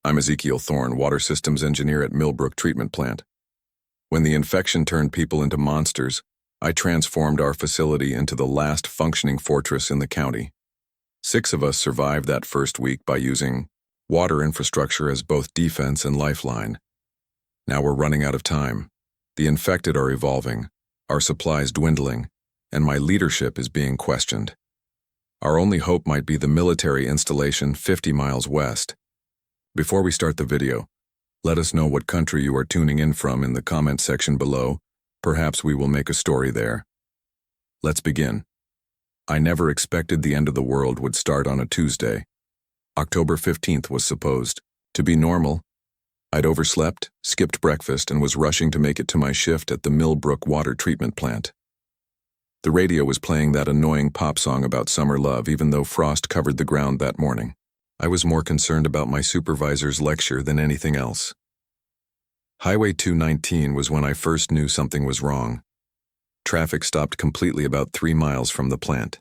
I'm Ezekiel Thorne, Water Systems Engineer at Millbrook Treatment Plant. When the infection turned people into monsters, I transformed our facility into the last functioning fortress in the county. 6 of us survived that first week by using water infrastructure as both defense and lifeline. Now we're running out of time. The infected are evolving, our supplies dwindling, and my leadership is being questioned. Our only hope might be the military installation 50 miles west. Before we start the video, let us know what country you are tuning in from in the comment section below. Perhaps we will make a story there. Let's begin. I never expected the end of the world would start on a Tuesday. October 15th was supposed to be normal. I'd overslept, skipped breakfast, and was rushing to make it to my shift at the Millbrook Water Treatment Plant. The radio was playing that annoying pop song about summer love, even though frost covered the ground that morning. I was more concerned about my supervisor's lecture than anything else. Highway 219 was when I first knew something was wrong. Traffic stopped completely about 3 miles from the plant.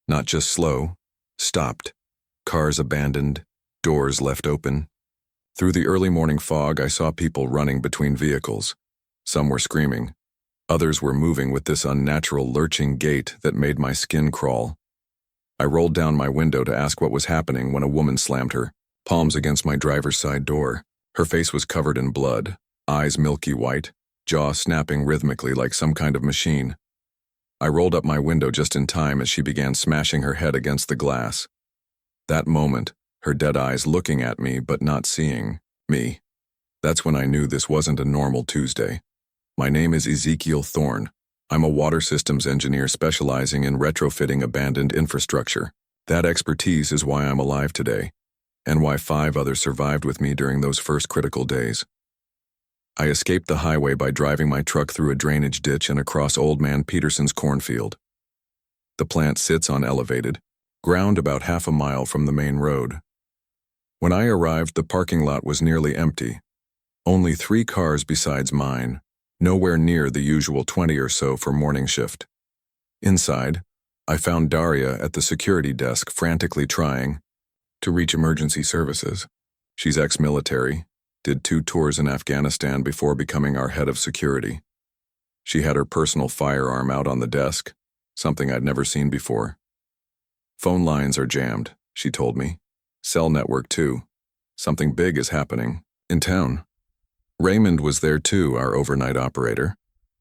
Not just slow, stopped. Cars abandoned, doors left open. Through the early morning fog, I saw people running between vehicles. Some were screaming. Others were moving with this unnatural lurching gait that made my skin crawl. I rolled down my window to ask what was happening when a woman slammed her palms against my driver's side door. Her face was covered in blood, eyes milky white, jaw snapping rhythmically like some kind of machine. I rolled up my window just in time as she began smashing her head against the glass. That moment, her dead eyes looking at me but not seeing me. That's when I knew this wasn't a normal Tuesday. My name is Ezekiel Thorne. I'm a water systems engineer specializing in retrofitting abandoned infrastructure. That expertise is why I'm alive today, and why 5 others survived with me during those first critical days. I escaped the highway by driving my truck through a drainage ditch and across Old Man Peterson's cornfield. The plant sits on elevated ground about half a mile from the main road. When I arrived, the parking lot was nearly empty. Only 3 cars besides mine. Nowhere near the usual 20 or so for morning shift. Inside, I found Daria at the security desk frantically trying to reach emergency services. She's ex-military, did 2 tours in Afghanistan before becoming our head of security. She had her personal firearm out on the desk, something I'd never seen before. Phone lines are jammed, she told me. Cell network too. Something big is happening in town. Raymond was there too, our overnight operator.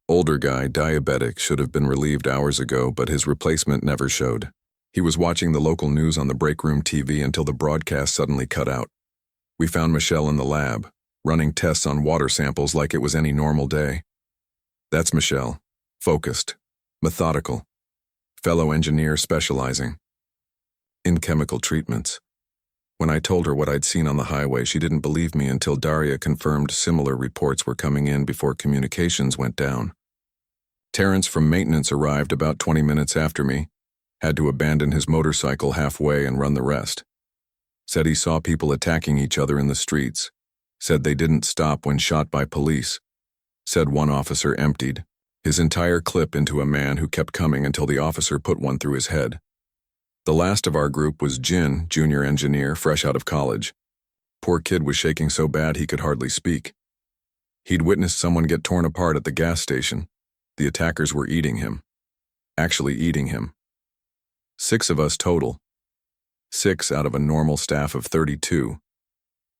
Older guy, diabetic, should have been relieved hours ago, but his replacement never showed. He was watching the local news on the break room TV until the broadcast suddenly cut out. We found Michelle in the lab, running tests on water samples like it was any normal day. That's Michelle. Focused. Methodical. Fellow engineer specializing in chemical treatments. When I told her what I'd seen on the highway, she didn't believe me until Daria confirmed similar reports were coming in before communications went down. Terrence from maintenance arrived about 20 minutes after me, had to abandon his motorcycle halfway and run the rest. Said he saw people attacking each other in the streets. Said they didn't stop when shot by police. Said one officer emptied his entire clip into a man who kept coming until the officer put one through his head. The last of our group was Jin, junior engineer, fresh out of college. Poor kid was shaking so bad he could hardly speak. He'd witnessed someone get torn apart at the gas station. The attackers were eating him. Actually eating him. 6 of us total. 6 out of a normal staff of 32.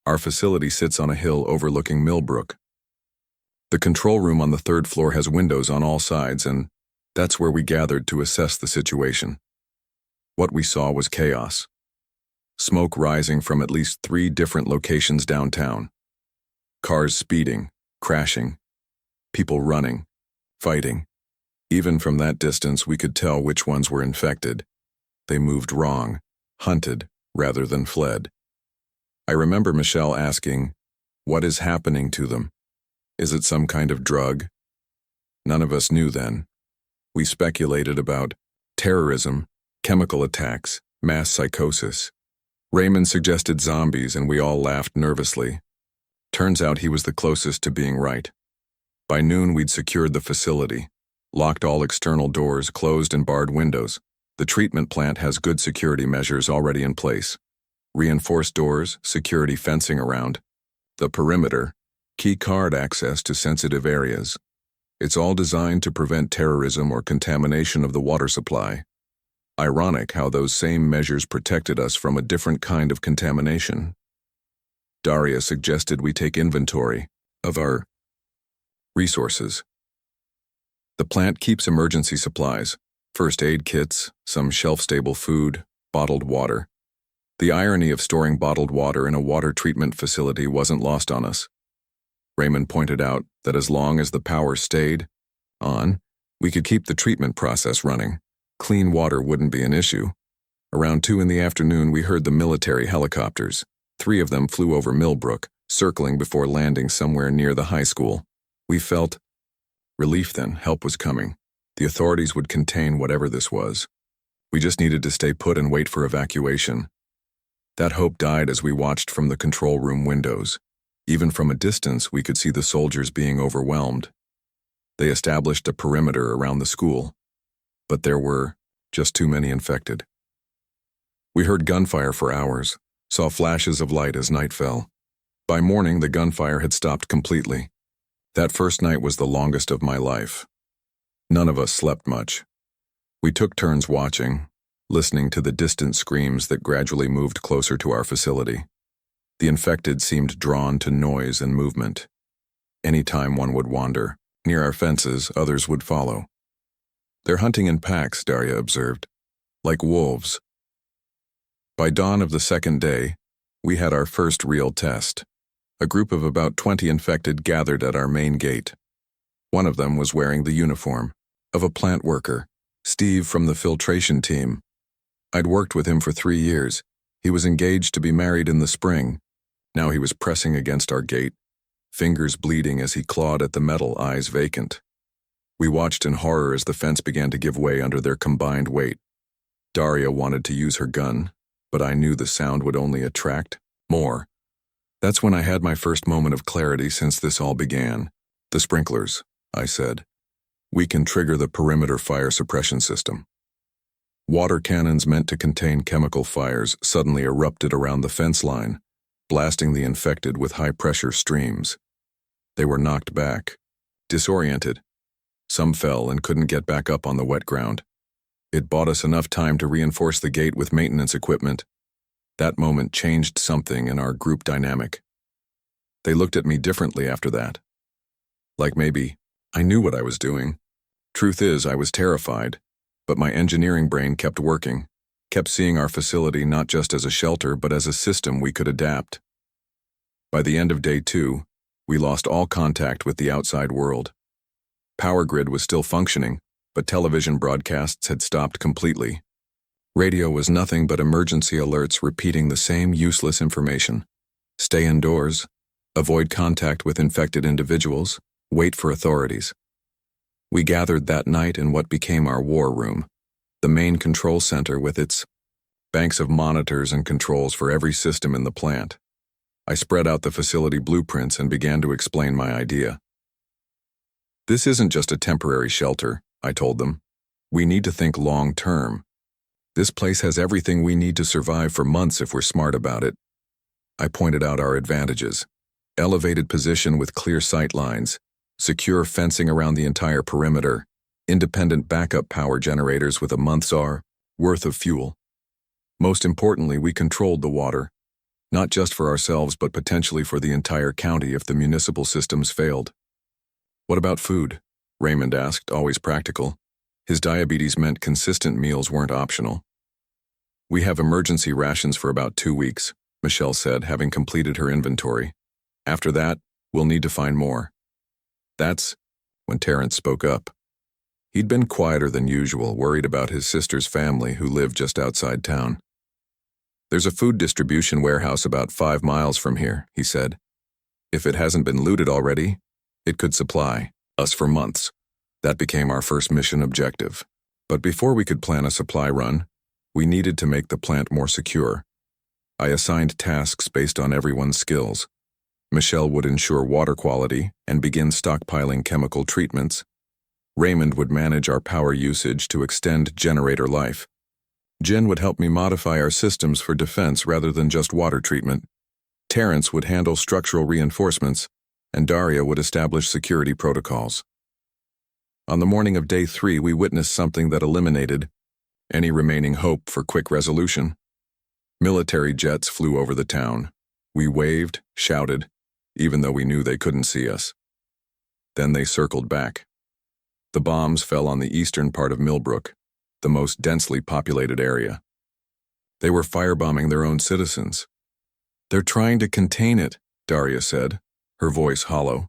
Our facility sits on a hill overlooking Millbrook. The control room on the 3rd floor has windows on all sides, and that's where we gathered to assess the situation. What we saw was chaos. Smoke rising from at least 3 different locations downtown. Cars speeding, crashing. People running, fighting. Even from that distance, we could tell which ones were infected. They moved wrong, hunted rather than fled. I remember Michelle asking, "What is happening to them? Is it some kind of drug?" None of us knew then. We speculated about terrorism, chemical attacks, mass psychosis. Raymond suggested zombies, and we all laughed nervously. Turns out he was the closest to being right. By noon, we'd secured the facility, locked all external doors, closed and barred windows. The treatment plant has good security measures already in place. reinforced doors, security fencing around the perimeter, key card access to sensitive areas. It's all designed to prevent terrorism or contamination of the water supply. Ironic how those same measures protected us from a different kind of contamination. Daria suggested we take inventory of our resources. The plant keeps emergency supplies, first aid kits, some shelf-stable food, bottled water. The irony of storing bottled water in a water treatment facility wasn't lost on us. Raymond pointed out that as long as the power stayed on, we could keep the treatment process running. Clean water wouldn't be an issue. Around 2 in the afternoon, we heard the military helicopters. 3 of them flew over Millbrook, circling before landing somewhere near the high school. We felt relief then. Help was coming. The authorities would contain whatever this was. We just needed to stay put and wait for evacuation. That hope died as we watched from the control room windows. Even from a distance, we could see the soldiers being overwhelmed. They established a perimeter around the school, but there were just too many infected. We heard gunfire for hours, saw flashes of light as night fell. By morning, the gunfire had stopped completely. That first night was the longest of my life. None of us slept much. We took turns watching, listening to the distant screams that gradually moved closer to our facility. The infected seemed drawn to noise and movement. Any time one would wander, near our fences, others would follow. They're hunting in packs, Daria observed, like wolves. By dawn of the second day, we had our first real test. A group of about 20 infected gathered at our main gate. One of them was wearing the uniform of a plant worker, Steve from the filtration team. I'd worked with him for 3 years. He was engaged to be married in the spring. Now he was pressing against our gate, fingers bleeding as he clawed at the metal, eyes vacant. We watched in horror as the fence began to give way under their combined weight. Daria wanted to use her gun, but I knew the sound would only attract more. That's when I had my first moment of clarity since this all began. The sprinklers, I said. We can trigger the perimeter fire suppression system. Water cannons meant to contain chemical fires suddenly erupted around the fence line, blasting the infected with high-pressure streams. They were knocked back, disoriented. Some fell and couldn't get back up on the wet ground. It bought us enough time to reinforce the gate with maintenance equipment. That moment changed something in our group dynamic. They looked at me differently after that. Like maybe I knew what I was doing. Truth is, I was terrified, but my engineering brain kept working, kept seeing our facility not just as a shelter but as a system we could adapt. By the end of day 2, we lost all contact with the outside world. Power grid was still functioning, but television broadcasts had stopped completely. Radio was nothing but emergency alerts repeating the same useless information. Stay indoors, avoid contact with infected individuals, wait for authorities. We gathered that night in what became our war room, the main control center with its banks of monitors and controls for every system in the plant. I spread out the facility blueprints and began to explain my idea. This isn't just a temporary shelter, I told them. We need to think long-term. This place has everything we need to survive for months if we're smart about it. I pointed out our advantages. Elevated position with clear sight lines, secure fencing around the entire perimeter, independent backup power generators with a month's worth of fuel. Most importantly, we controlled the water, not just for ourselves but potentially for the entire county if the municipal systems failed. What about food? Raymond asked, always practical. His diabetes meant consistent meals weren't optional. We have emergency rations for about 2 weeks, Michelle said, having completed her inventory. After that, we'll need to find more. That's when Terrence spoke up. He'd been quieter than usual, worried about his sister's family who lived just outside town. There's a food distribution warehouse about 5 miles from here, he said. If it hasn't been looted already, it could supply us for months. That became our first mission objective. But before we could plan a supply run, we needed to make the plant more secure. I assigned tasks based on everyone's skills. Michelle would ensure water quality and begin stockpiling chemical treatments. Raymond would manage our power usage to extend generator life. Jen would help me modify our systems for defense rather than just water treatment. Terrence would handle structural reinforcements, and Daria would establish security protocols. On the morning of day 3, we witnessed something that eliminated any remaining hope for quick resolution. Military jets flew over the town. We waved, shouted, even though we knew they couldn't see us. Then they circled back. The bombs fell on the eastern part of Millbrook, the most densely populated area. They were firebombing their own citizens. "They're trying to contain it," Daria said, her voice hollow.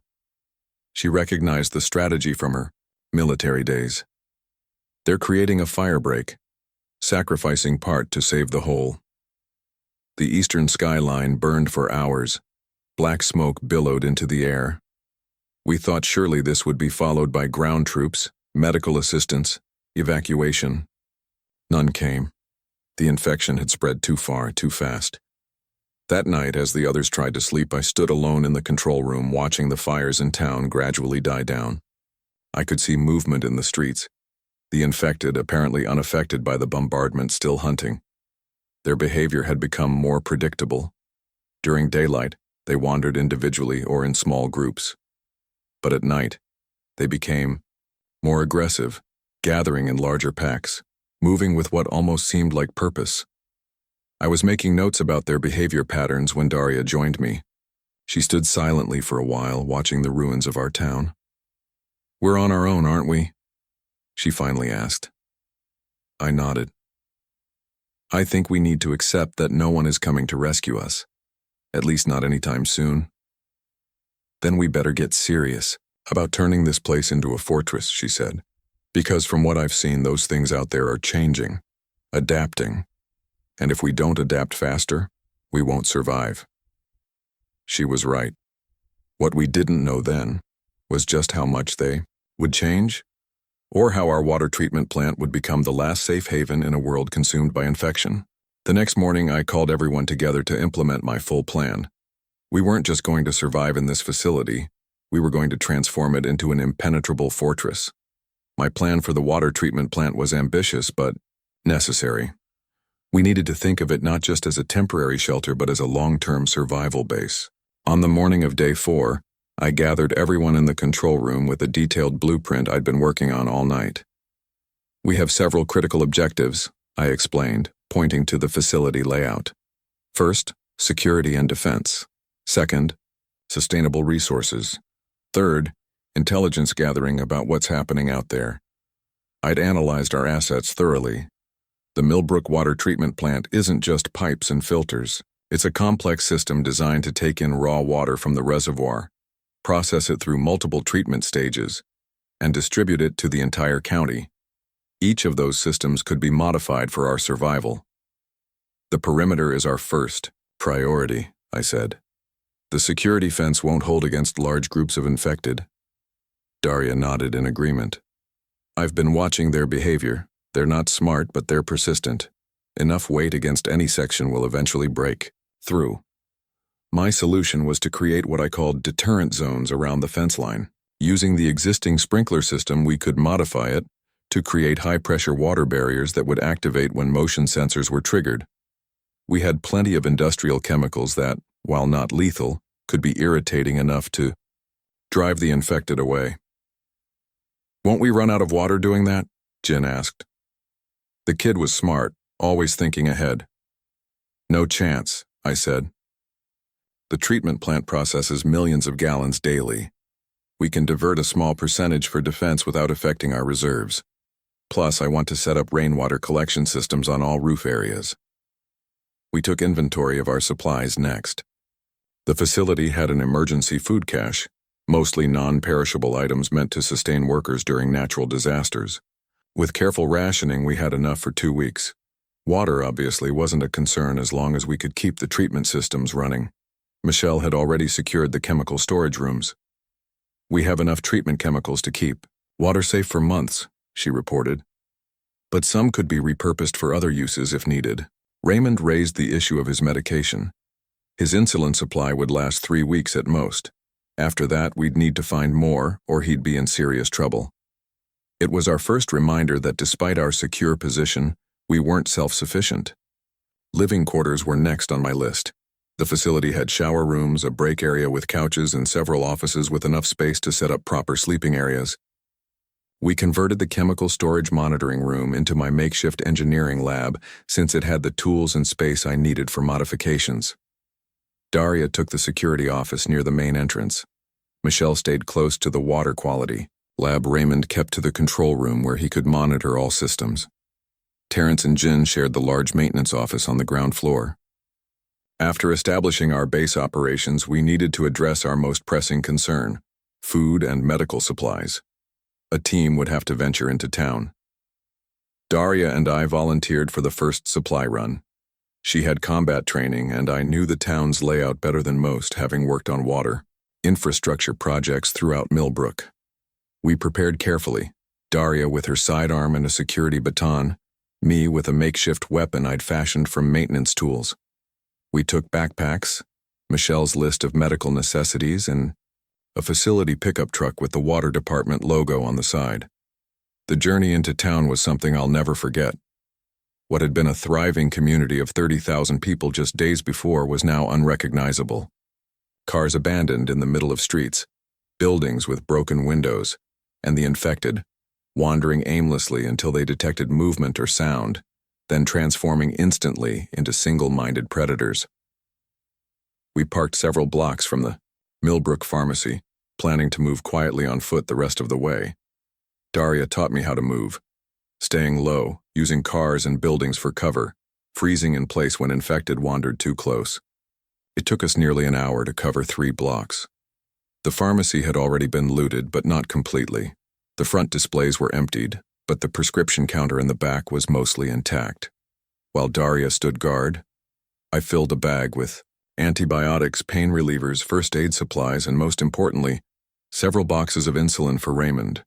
She recognized the strategy from her military days. "They're creating a firebreak, sacrificing part to save the whole." The eastern skyline burned for hours. Black smoke billowed into the air. We thought surely this would be followed by ground troops, medical assistance, evacuation. None came. The infection had spread too far, too fast. That night, as the others tried to sleep, I stood alone in the control room watching the fires in town gradually die down. I could see movement in the streets. The infected, apparently unaffected by the bombardment, still hunting. Their behavior had become more predictable. During daylight, they wandered individually or in small groups. But at night, they became more aggressive, gathering in larger packs, moving with what almost seemed like purpose. I was making notes about their behavior patterns when Daria joined me. She stood silently for a while, watching the ruins of our town. "We're on our own, aren't we?" she finally asked. I nodded. "I think we need to accept that no one is coming to rescue us, at least not anytime soon." "Then we better get serious about turning this place into a fortress," she said. "Because from what I've seen, those things out there are changing, adapting. And if we don't adapt faster, we won't survive." She was right. What we didn't know then was just how much they would change, or how our water treatment plant would become the last safe haven in a world consumed by infection. The next morning, I called everyone together to implement my full plan. We weren't just going to survive in this facility, we were going to transform it into an impenetrable fortress. My plan for the water treatment plant was ambitious, but necessary. We needed to think of it not just as a temporary shelter, but as a long-term survival base. On the morning of day 4, I gathered everyone in the control room with a detailed blueprint I'd been working on all night. "We have several critical objectives," I explained, pointing to the facility layout. "First, security and defense. Second, sustainable resources. Third, intelligence gathering about what's happening out there." I'd analyzed our assets thoroughly. The Millbrook water treatment plant isn't just pipes and filters. It's a complex system designed to take in raw water from the reservoir, process it through multiple treatment stages, and distribute it to the entire county. Each of those systems could be modified for our survival. "The perimeter is our first priority," I said. "The security fence won't hold against large groups of infected." Daria nodded in agreement. "I've been watching their behavior. They're not smart, but they're persistent. Enough weight against any section will eventually break through." My solution was to create what I called deterrent zones around the fence line. Using the existing sprinkler system, we could modify it to create high-pressure water barriers that would activate when motion sensors were triggered. We had plenty of industrial chemicals that, while not lethal, could be irritating enough to drive the infected away. "Won't we run out of water doing that?" Jen asked. The kid was smart, always thinking ahead. "No chance," I said. "The treatment plant processes millions of gallons daily. We can divert a small percentage for defense without affecting our reserves. Plus, I want to set up rainwater collection systems on all roof areas." We took inventory of our supplies next. The facility had an emergency food cache, mostly non-perishable items meant to sustain workers during natural disasters. With careful rationing, we had enough for 2 weeks. Water, obviously, wasn't a concern as long as we could keep the treatment systems running. Michelle had already secured the chemical storage rooms. "We have enough treatment chemicals to keep water safe for months," she reported. "But some could be repurposed for other uses if needed." Raymond raised the issue of his medication. His insulin supply would last 3 weeks at most. After that, we'd need to find more, or he'd be in serious trouble. It was our first reminder that despite our secure position, We weren't self-sufficient. Living quarters were next on my list. The facility had shower rooms, a break area with couches, and several offices with enough space to set up proper sleeping areas. We converted the chemical storage monitoring room into my makeshift engineering lab since it had the tools and space I needed for modifications. Daria took the security office near the main entrance. Michelle stayed close to the water quality. Lab Raymond kept to the control room where he could monitor all systems. Terrence and Jin shared the large maintenance office on the ground floor. After establishing our base operations, we needed to address our most pressing concern: food and medical supplies. A team would have to venture into town. Daria and I volunteered for the first supply run. She had combat training, and I knew the town's layout better than most, having worked on water infrastructure projects throughout Millbrook. We prepared carefully, Daria with her sidearm and a security baton, me with a makeshift weapon I'd fashioned from maintenance tools. We took backpacks, Michelle's list of medical necessities, and a facility pickup truck with the water department logo on the side. The journey into town was something I'll never forget. What had been a thriving community of 30,000 people just days before was now unrecognizable. Cars abandoned in the middle of streets, buildings with broken windows, and the infected, wandering aimlessly until they detected movement or sound, then transforming instantly into single-minded predators. We parked several blocks from the Millbrook Pharmacy, planning to move quietly on foot the rest of the way. Daria taught me how to move, staying low, using cars and buildings for cover, freezing in place when infected wandered too close. It took us nearly an hour to cover 3 blocks. The pharmacy had already been looted, but not completely. The front displays were emptied, but the prescription counter in the back was mostly intact. While Daria stood guard, I filled a bag with antibiotics, pain relievers, first aid supplies, and most importantly, several boxes of insulin for Raymond.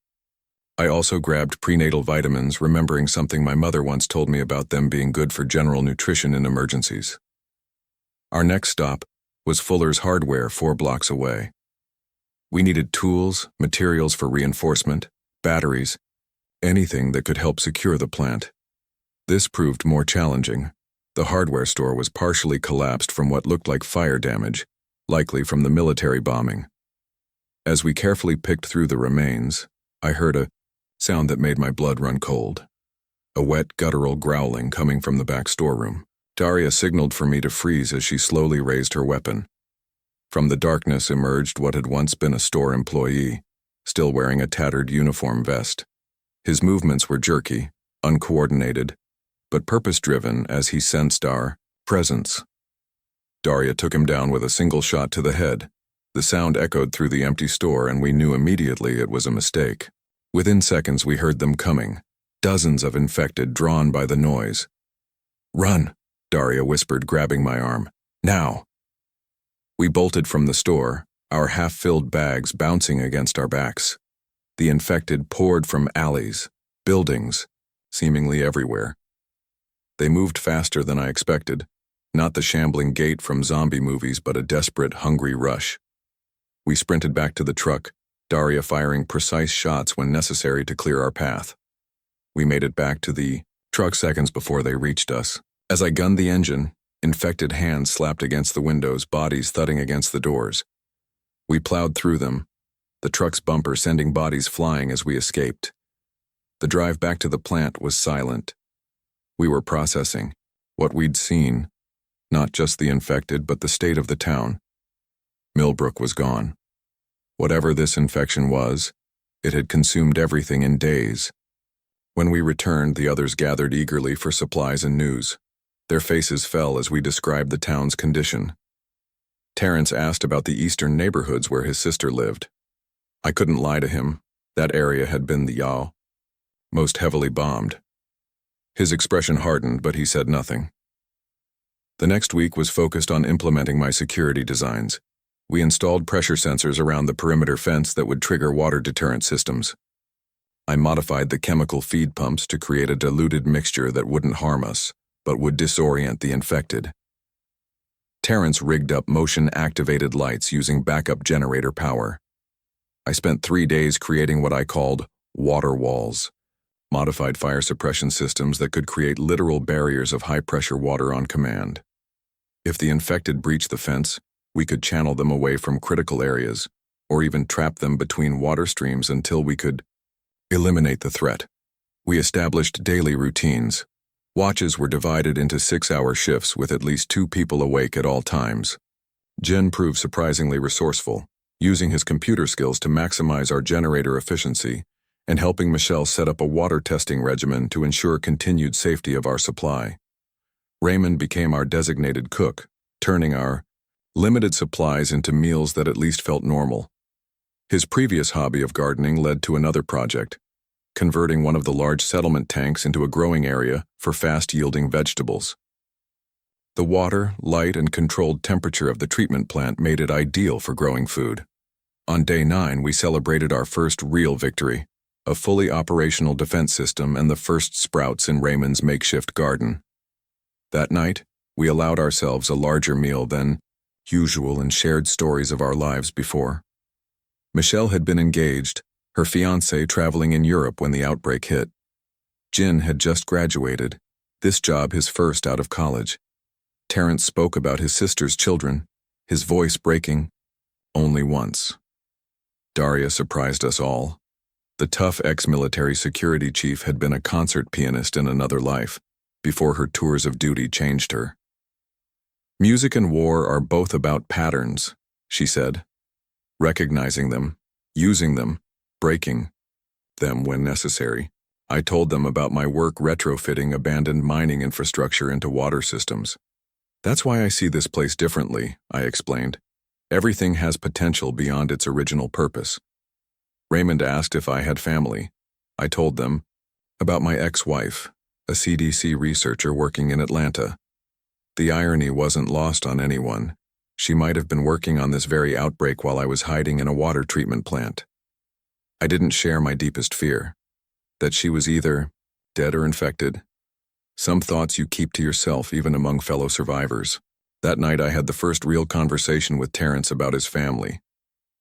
I also grabbed prenatal vitamins, remembering something my mother once told me about them being good for general nutrition in emergencies. Our next stop was Fuller's Hardware 4 blocks away. We needed tools, materials for reinforcement, batteries, anything that could help secure the plant. This proved more challenging. The hardware store was partially collapsed from what looked like fire damage, likely from the military bombing. As we carefully picked through the remains, I heard a sound that made my blood run cold. A wet, guttural growling coming from the back storeroom. Daria signaled for me to freeze as she slowly raised her weapon. From the darkness emerged what had once been a store employee, still wearing a tattered uniform vest. His movements were jerky, uncoordinated, but purpose-driven as he sensed our presence. Daria took him down with a single shot to the head. The sound echoed through the empty store, and we knew immediately it was a mistake. Within seconds we heard them coming, dozens of infected drawn by the noise. "Run," Daria whispered, grabbing my arm. "Now." We bolted from the store, our half-filled bags bouncing against our backs. The infected poured from alleys, buildings, seemingly everywhere. They moved faster than I expected, not the shambling gait from zombie movies, but a desperate, hungry rush. We sprinted back to the truck, Daria firing precise shots when necessary to clear our path. We made it back to the truck seconds before they reached us. As I gunned the engine, infected hands slapped against the windows, bodies thudding against the doors. We plowed through them, the truck's bumper sending bodies flying as we escaped. The drive back to the plant was silent. We were processing what we'd seen, not just the infected, but the state of the town. Millbrook was gone. Whatever this infection was, it had consumed everything in days. When we returned, the others gathered eagerly for supplies and news. Their faces fell as we described the town's condition. Terrence asked about the eastern neighborhoods where his sister lived. I couldn't lie to him. That area had been the Yao, most heavily bombed. His expression hardened, but he said nothing. The next week was focused on implementing my security designs. We installed pressure sensors around the perimeter fence that would trigger water deterrent systems. I modified the chemical feed pumps to create a diluted mixture that wouldn't harm us, but would disorient the infected. Terrence rigged up motion-activated lights using backup generator power. I spent 3 days creating what I called water walls, modified fire suppression systems that could create literal barriers of high-pressure water on command. If the infected breached the fence, we could channel them away from critical areas, or even trap them between water streams until we could eliminate the threat. We established daily routines. Watches were divided into 6-hour shifts with at least 2 people awake at all times. Jin proved surprisingly resourceful, using his computer skills to maximize our generator efficiency and helping Michelle set up a water testing regimen to ensure continued safety of our supply. Raymond became our designated cook, turning our limited supplies into meals that at least felt normal. His previous hobby of gardening led to another project, converting one of the large settlement tanks into a growing area for fast-yielding vegetables. The water, light, and controlled temperature of the treatment plant made it ideal for growing food. On day 9, we celebrated our first real victory, a fully operational defense system and the first sprouts in Raymond's makeshift garden. That night, we allowed ourselves a larger meal than usual and shared stories of our lives before. Michelle had been engaged, her fiancé traveling in Europe when the outbreak hit. Jin had just graduated, this job his first out of college. Terrence spoke about his sister's children, his voice breaking only once. Daria surprised us all. The tough ex-military security chief had been a concert pianist in another life, before her tours of duty changed her. Music and war are both about patterns, she said. Recognizing them, using them, breaking them when necessary. I told them about my work retrofitting abandoned mining infrastructure into water systems. That's why I see this place differently, I explained. Everything has potential beyond its original purpose. Raymond asked if I had family. I told them about my ex-wife, a CDC researcher working in Atlanta. The irony wasn't lost on anyone. She might have been working on this very outbreak while I was hiding in a water treatment plant. I didn't share my deepest fear, that she was either dead or infected. Some thoughts you keep to yourself even among fellow survivors. That night I had the first real conversation with Terrence about his family.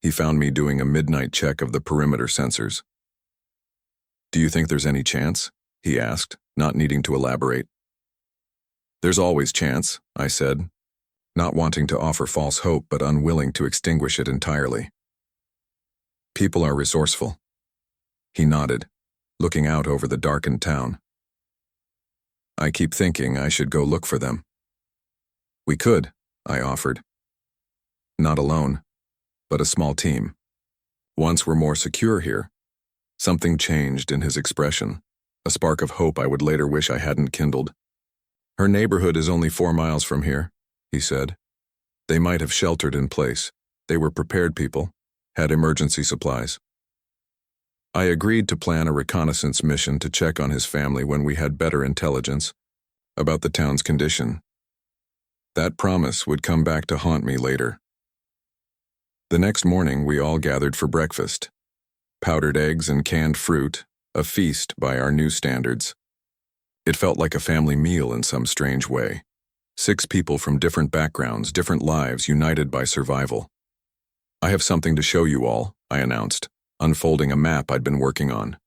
He found me doing a midnight check of the perimeter sensors. "Do you think there's any chance?" he asked, not needing to elaborate. "There's always chance," I said, not wanting to offer false hope but unwilling to extinguish it entirely. "People are resourceful." He nodded, looking out over the darkened town. "I keep thinking I should go look for them." "We could," I offered. "Not alone, but a small team. Once we're more secure here." Something changed in his expression, a spark of hope I would later wish I hadn't kindled. "Her neighborhood is only 4 miles from here," he said. "They might have sheltered in place. They were prepared people, had emergency supplies." I agreed to plan a reconnaissance mission to check on his family when we had better intelligence about the town's condition. That promise would come back to haunt me later. The next morning, we all gathered for breakfast. Powdered eggs and canned fruit, a feast by our new standards. It felt like a family meal in some strange way. 6 people from different backgrounds, different lives, united by survival. "I have something to show you all," I announced, unfolding a map I'd been working on.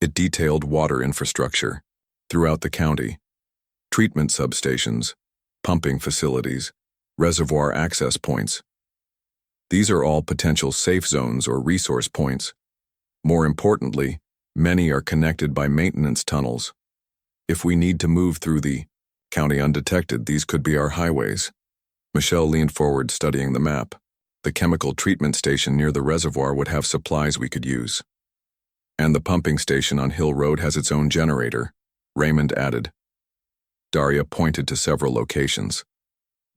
It detailed water infrastructure throughout the county, treatment substations, pumping facilities, reservoir access points. These are all potential safe zones or resource points. More importantly, many are connected by maintenance tunnels. If we need to move through the county undetected, these could be our highways. Michelle leaned forward, studying the map. The chemical treatment station near the reservoir would have supplies we could use. "And the pumping station on Hill Road has its own generator," Raymond added. Daria pointed to several locations.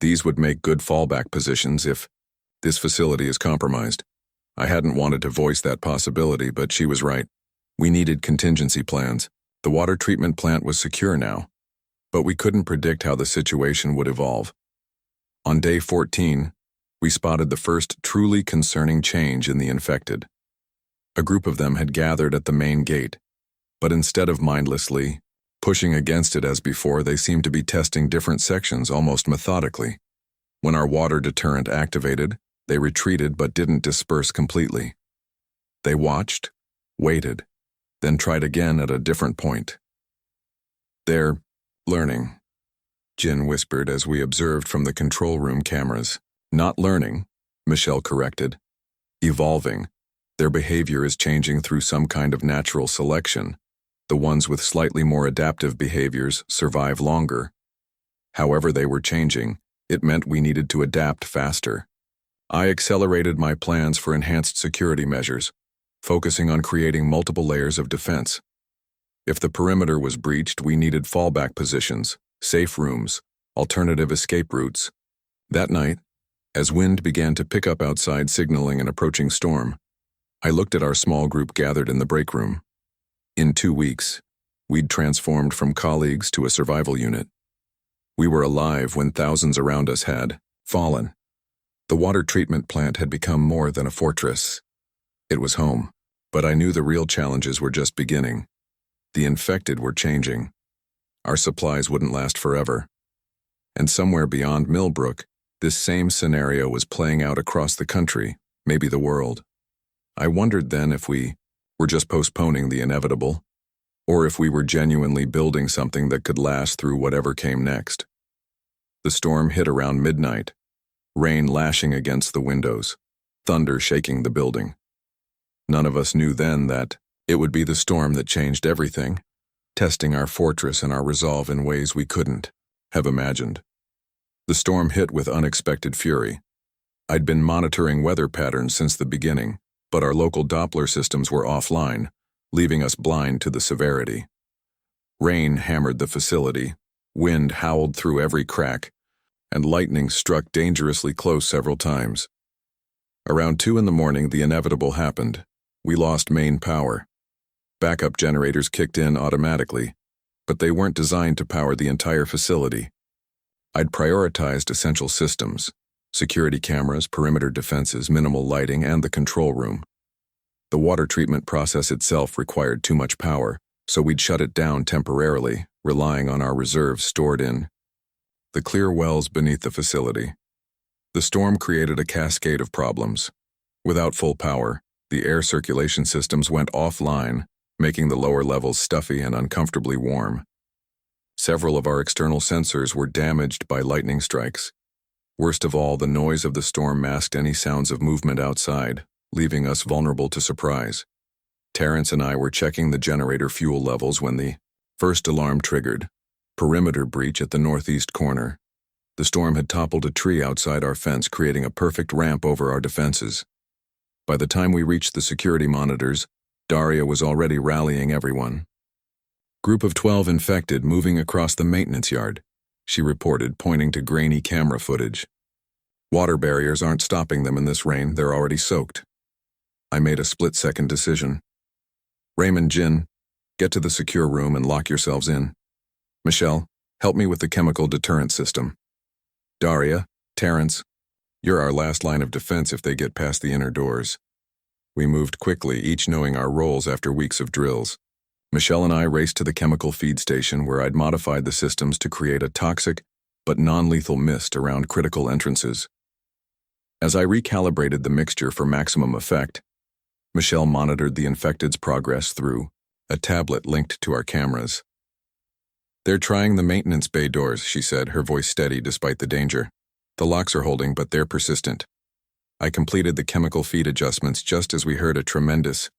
"These would make good fallback positions if this facility is compromised." I hadn't wanted to voice that possibility, but she was right. We needed contingency plans. The water treatment plant was secure now, but we couldn't predict how the situation would evolve. On day 14, we spotted the first truly concerning change in the infected. A group of them had gathered at the main gate, but instead of mindlessly pushing against it as before, they seemed to be testing different sections almost methodically. When our water deterrent activated, they retreated but didn't disperse completely. They watched, waited, then tried again at a different point. "They're learning," Jin whispered as we observed from the control room cameras. "Not learning," Michelle corrected. "Evolving. Their behavior is changing through some kind of natural selection. The ones with slightly more adaptive behaviors survive longer. However they were changing, it meant we needed to adapt faster." I accelerated my plans for enhanced security measures, focusing on creating multiple layers of defense. If the perimeter was breached, we needed fallback positions, safe rooms, alternative escape routes. That night, as wind began to pick up outside signaling an approaching storm, I looked at our small group gathered in the break room. In 2 weeks, we'd transformed from colleagues to a survival unit. We were alive when thousands around us had fallen. The water treatment plant had become more than a fortress. It was home, but I knew the real challenges were just beginning. The infected were changing. Our supplies wouldn't last forever. And somewhere beyond Millbrook, this same scenario was playing out across the country, maybe the world. I wondered then if we were just postponing the inevitable, or if we were genuinely building something that could last through whatever came next. The storm hit around midnight, rain lashing against the windows, thunder shaking the building. None of us knew then that it would be the storm that changed everything, testing our fortress and our resolve in ways we couldn't have imagined. The storm hit with unexpected fury. I'd been monitoring weather patterns since the beginning, but our local Doppler systems were offline, leaving us blind to the severity. Rain hammered the facility, wind howled through every crack, and lightning struck dangerously close several times. Around 2 a.m, the inevitable happened. We lost main power. Backup generators kicked in automatically, but they weren't designed to power the entire facility. I'd prioritized essential systems: security cameras, perimeter defenses, minimal lighting, and the control room. The water treatment process itself required too much power, so we'd shut it down temporarily, relying on our reserves stored in the clear wells beneath the facility. The storm created a cascade of problems. Without full power, the air circulation systems went offline, making the lower levels stuffy and uncomfortably warm. Several of our external sensors were damaged by lightning strikes. Worst of all, the noise of the storm masked any sounds of movement outside, leaving us vulnerable to surprise. Terrence and I were checking the generator fuel levels when the first alarm triggered: perimeter breach at the northeast corner. The storm had toppled a tree outside our fence, creating a perfect ramp over our defenses. By the time we reached the security monitors, Daria was already rallying everyone. "Group of 12 infected moving across the maintenance yard," she reported, pointing to grainy camera footage. "Water barriers aren't stopping them in this rain, they're already soaked." I made a split-second decision. "Raymond, Jin, get to the secure room and lock yourselves in. Michelle, help me with the chemical deterrent system. Daria, Terrence, you're our last line of defense if they get past the inner doors." We moved quickly, each knowing our roles after weeks of drills. Michelle and I raced to the chemical feed station where I'd modified the systems to create a toxic but non-lethal mist around critical entrances. As I recalibrated the mixture for maximum effect, Michelle monitored the infected's progress through a tablet linked to our cameras. "They're trying the maintenance bay doors," she said, her voice steady despite the danger. "The locks are holding, but they're persistent." I completed the chemical feed adjustments just as we heard a tremendous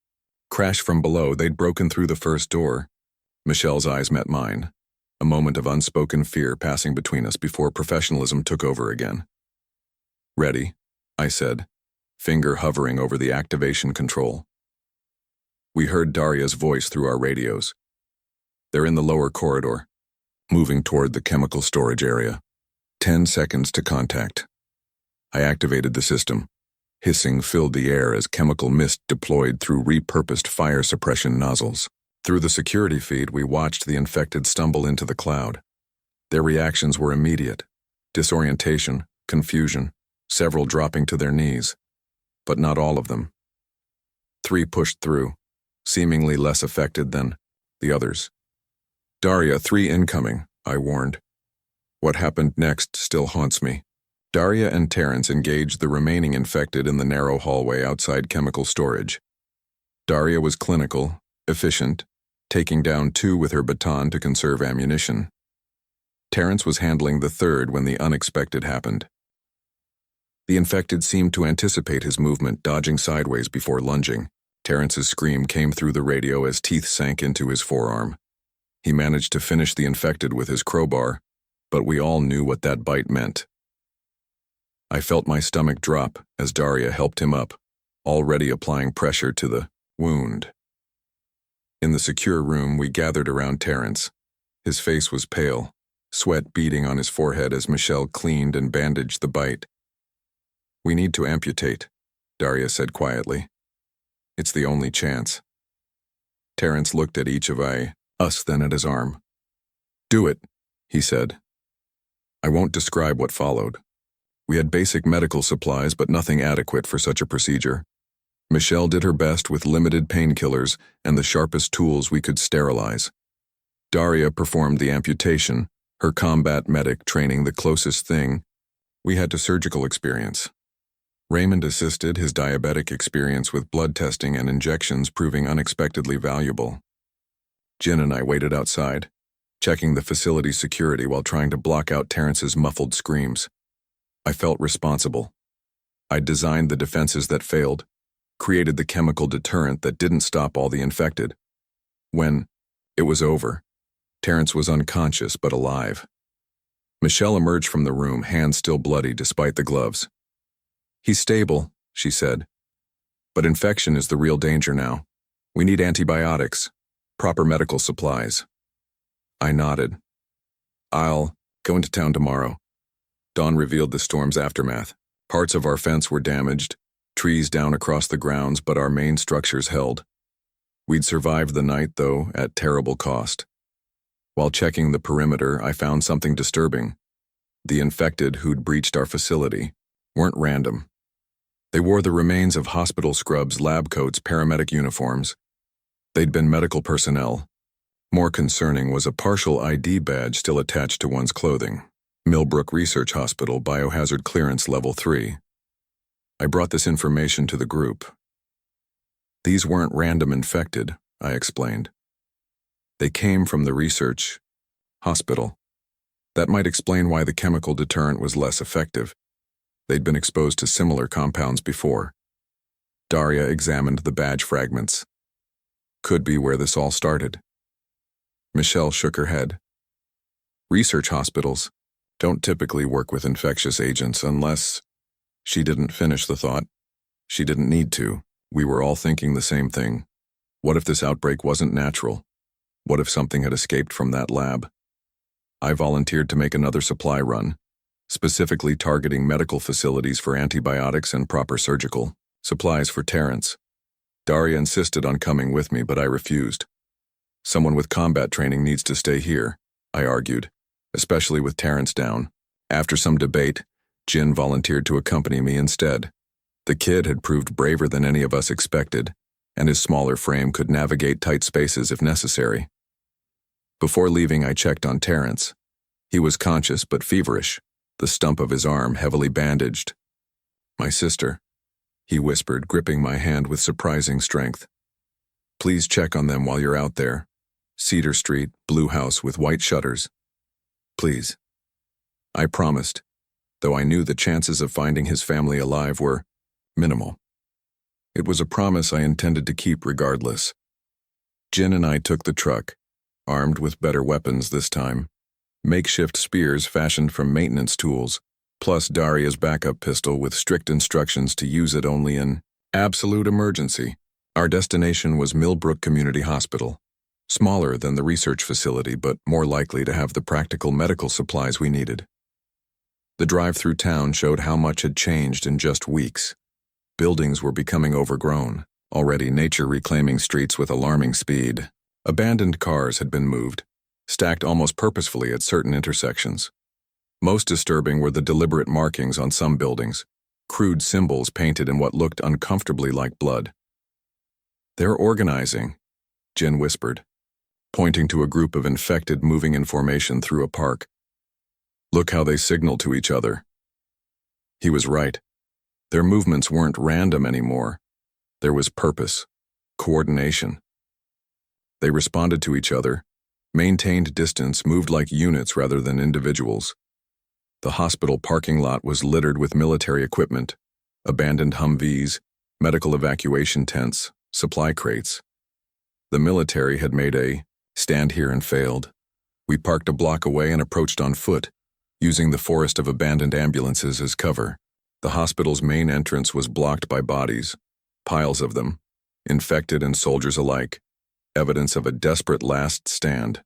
crash from below. They'd broken through the first door. Michelle's eyes met mine, a moment of unspoken fear passing between us before professionalism took over again. "Ready," I said, finger hovering over the activation control. We heard Daria's voice through our radios. "They're in the lower corridor, moving toward the chemical storage area. 10 seconds to contact." I activated the system. Hissing filled the air as chemical mist deployed through repurposed fire suppression nozzles. Through the security feed, we watched the infected stumble into the cloud. Their reactions were immediate: disorientation, confusion, several dropping to their knees. But not all of them. 3 pushed through, seemingly less affected than the others. "Daria, 3 incoming," I warned. What happened next still haunts me. Daria and Terrence engaged the remaining infected in the narrow hallway outside chemical storage. Daria was clinical, efficient, taking down 2 with her baton to conserve ammunition. Terrence was handling the third when the unexpected happened. The infected seemed to anticipate his movement, dodging sideways before lunging. Terrence's scream came through the radio as teeth sank into his forearm. He managed to finish the infected with his crowbar, but we all knew what that bite meant. I felt my stomach drop as Daria helped him up, already applying pressure to the wound. In the secure room, we gathered around Terrence. His face was pale, sweat beading on his forehead as Michelle cleaned and bandaged the bite. "We need to amputate," Daria said quietly. "It's the only chance." Terrence looked at each of us, then at his arm. "Do it," he said. I won't describe what followed. We had basic medical supplies, but nothing adequate for such a procedure. Michelle did her best with limited painkillers and the sharpest tools we could sterilize. Daria performed the amputation, her combat medic training the closest thing we had to surgical experience. Raymond assisted, his diabetic experience with blood testing and injections proving unexpectedly valuable. Jen and I waited outside, checking the facility's security while trying to block out Terrence's muffled screams. I felt responsible. I'd designed the defenses that failed, created the chemical deterrent that didn't stop all the infected. When it was over, Terrence was unconscious but alive. Michelle emerged from the room, hands still bloody despite the gloves. "He's stable," she said. "But infection is the real danger now. We need antibiotics, proper medical supplies." I nodded. "I'll go into town tomorrow." Dawn revealed the storm's aftermath. Parts of our fence were damaged, trees down across the grounds, but our main structures held. We'd survived the night, though, at terrible cost. While checking the perimeter, I found something disturbing. The infected who'd breached our facility weren't random. They wore the remains of hospital scrubs, lab coats, paramedic uniforms. They'd been medical personnel. More concerning was a partial ID badge still attached to one's clothing. Millbrook Research Hospital, Biohazard Clearance Level 3. I brought this information to the group. "These weren't random infected," I explained. "They came from the research hospital. That might explain why the chemical deterrent was less effective. They'd been exposed to similar compounds before." Daria examined the badge fragments. "Could be where this all started." Michelle shook her head. "Research hospitals don't typically work with infectious agents unless—" She didn't finish the thought. She didn't need to. We were all thinking the same thing. What if this outbreak wasn't natural? What if something had escaped from that lab? I volunteered to make another supply run, specifically targeting medical facilities for antibiotics and proper surgical supplies for Terrence. Daria insisted on coming with me, but I refused. "Someone with combat training needs to stay here," I argued, especially with Terrence down. After some debate, Jin volunteered to accompany me instead. The kid had proved braver than any of us expected, and his smaller frame could navigate tight spaces if necessary. Before leaving, I checked on Terrence. He was conscious but feverish, the stump of his arm heavily bandaged. "My sister," he whispered, gripping my hand with surprising strength. "Please check on them while you're out there. Cedar Street, blue house with white shutters. Please." I promised, though I knew the chances of finding his family alive were minimal. It was a promise I intended to keep regardless. Jin and I took the truck, armed with better weapons this time. Makeshift spears fashioned from maintenance tools, plus Daria's backup pistol with strict instructions to use it only in absolute emergency. Our destination was Millbrook Community Hospital. Smaller than the research facility, but more likely to have the practical medical supplies we needed. The drive through town showed how much had changed in just weeks. Buildings were becoming overgrown, already nature reclaiming streets with alarming speed. Abandoned cars had been moved, stacked almost purposefully at certain intersections. Most disturbing were the deliberate markings on some buildings, crude symbols painted in what looked uncomfortably like blood. "They're organizing," Jin whispered, pointing to a group of infected moving in formation through a park. "Look how they signal to each other." He was right. Their movements weren't random anymore. There was purpose, coordination. They responded to each other, maintained distance, moved like units rather than individuals. The hospital parking lot was littered with military equipment, abandoned Humvees, medical evacuation tents, supply crates. The military had made a stand here and failed. We parked a block away and approached on foot, using the forest of abandoned ambulances as cover. The hospital's main entrance was blocked by bodies, piles of them, infected and soldiers alike, evidence of a desperate last stand.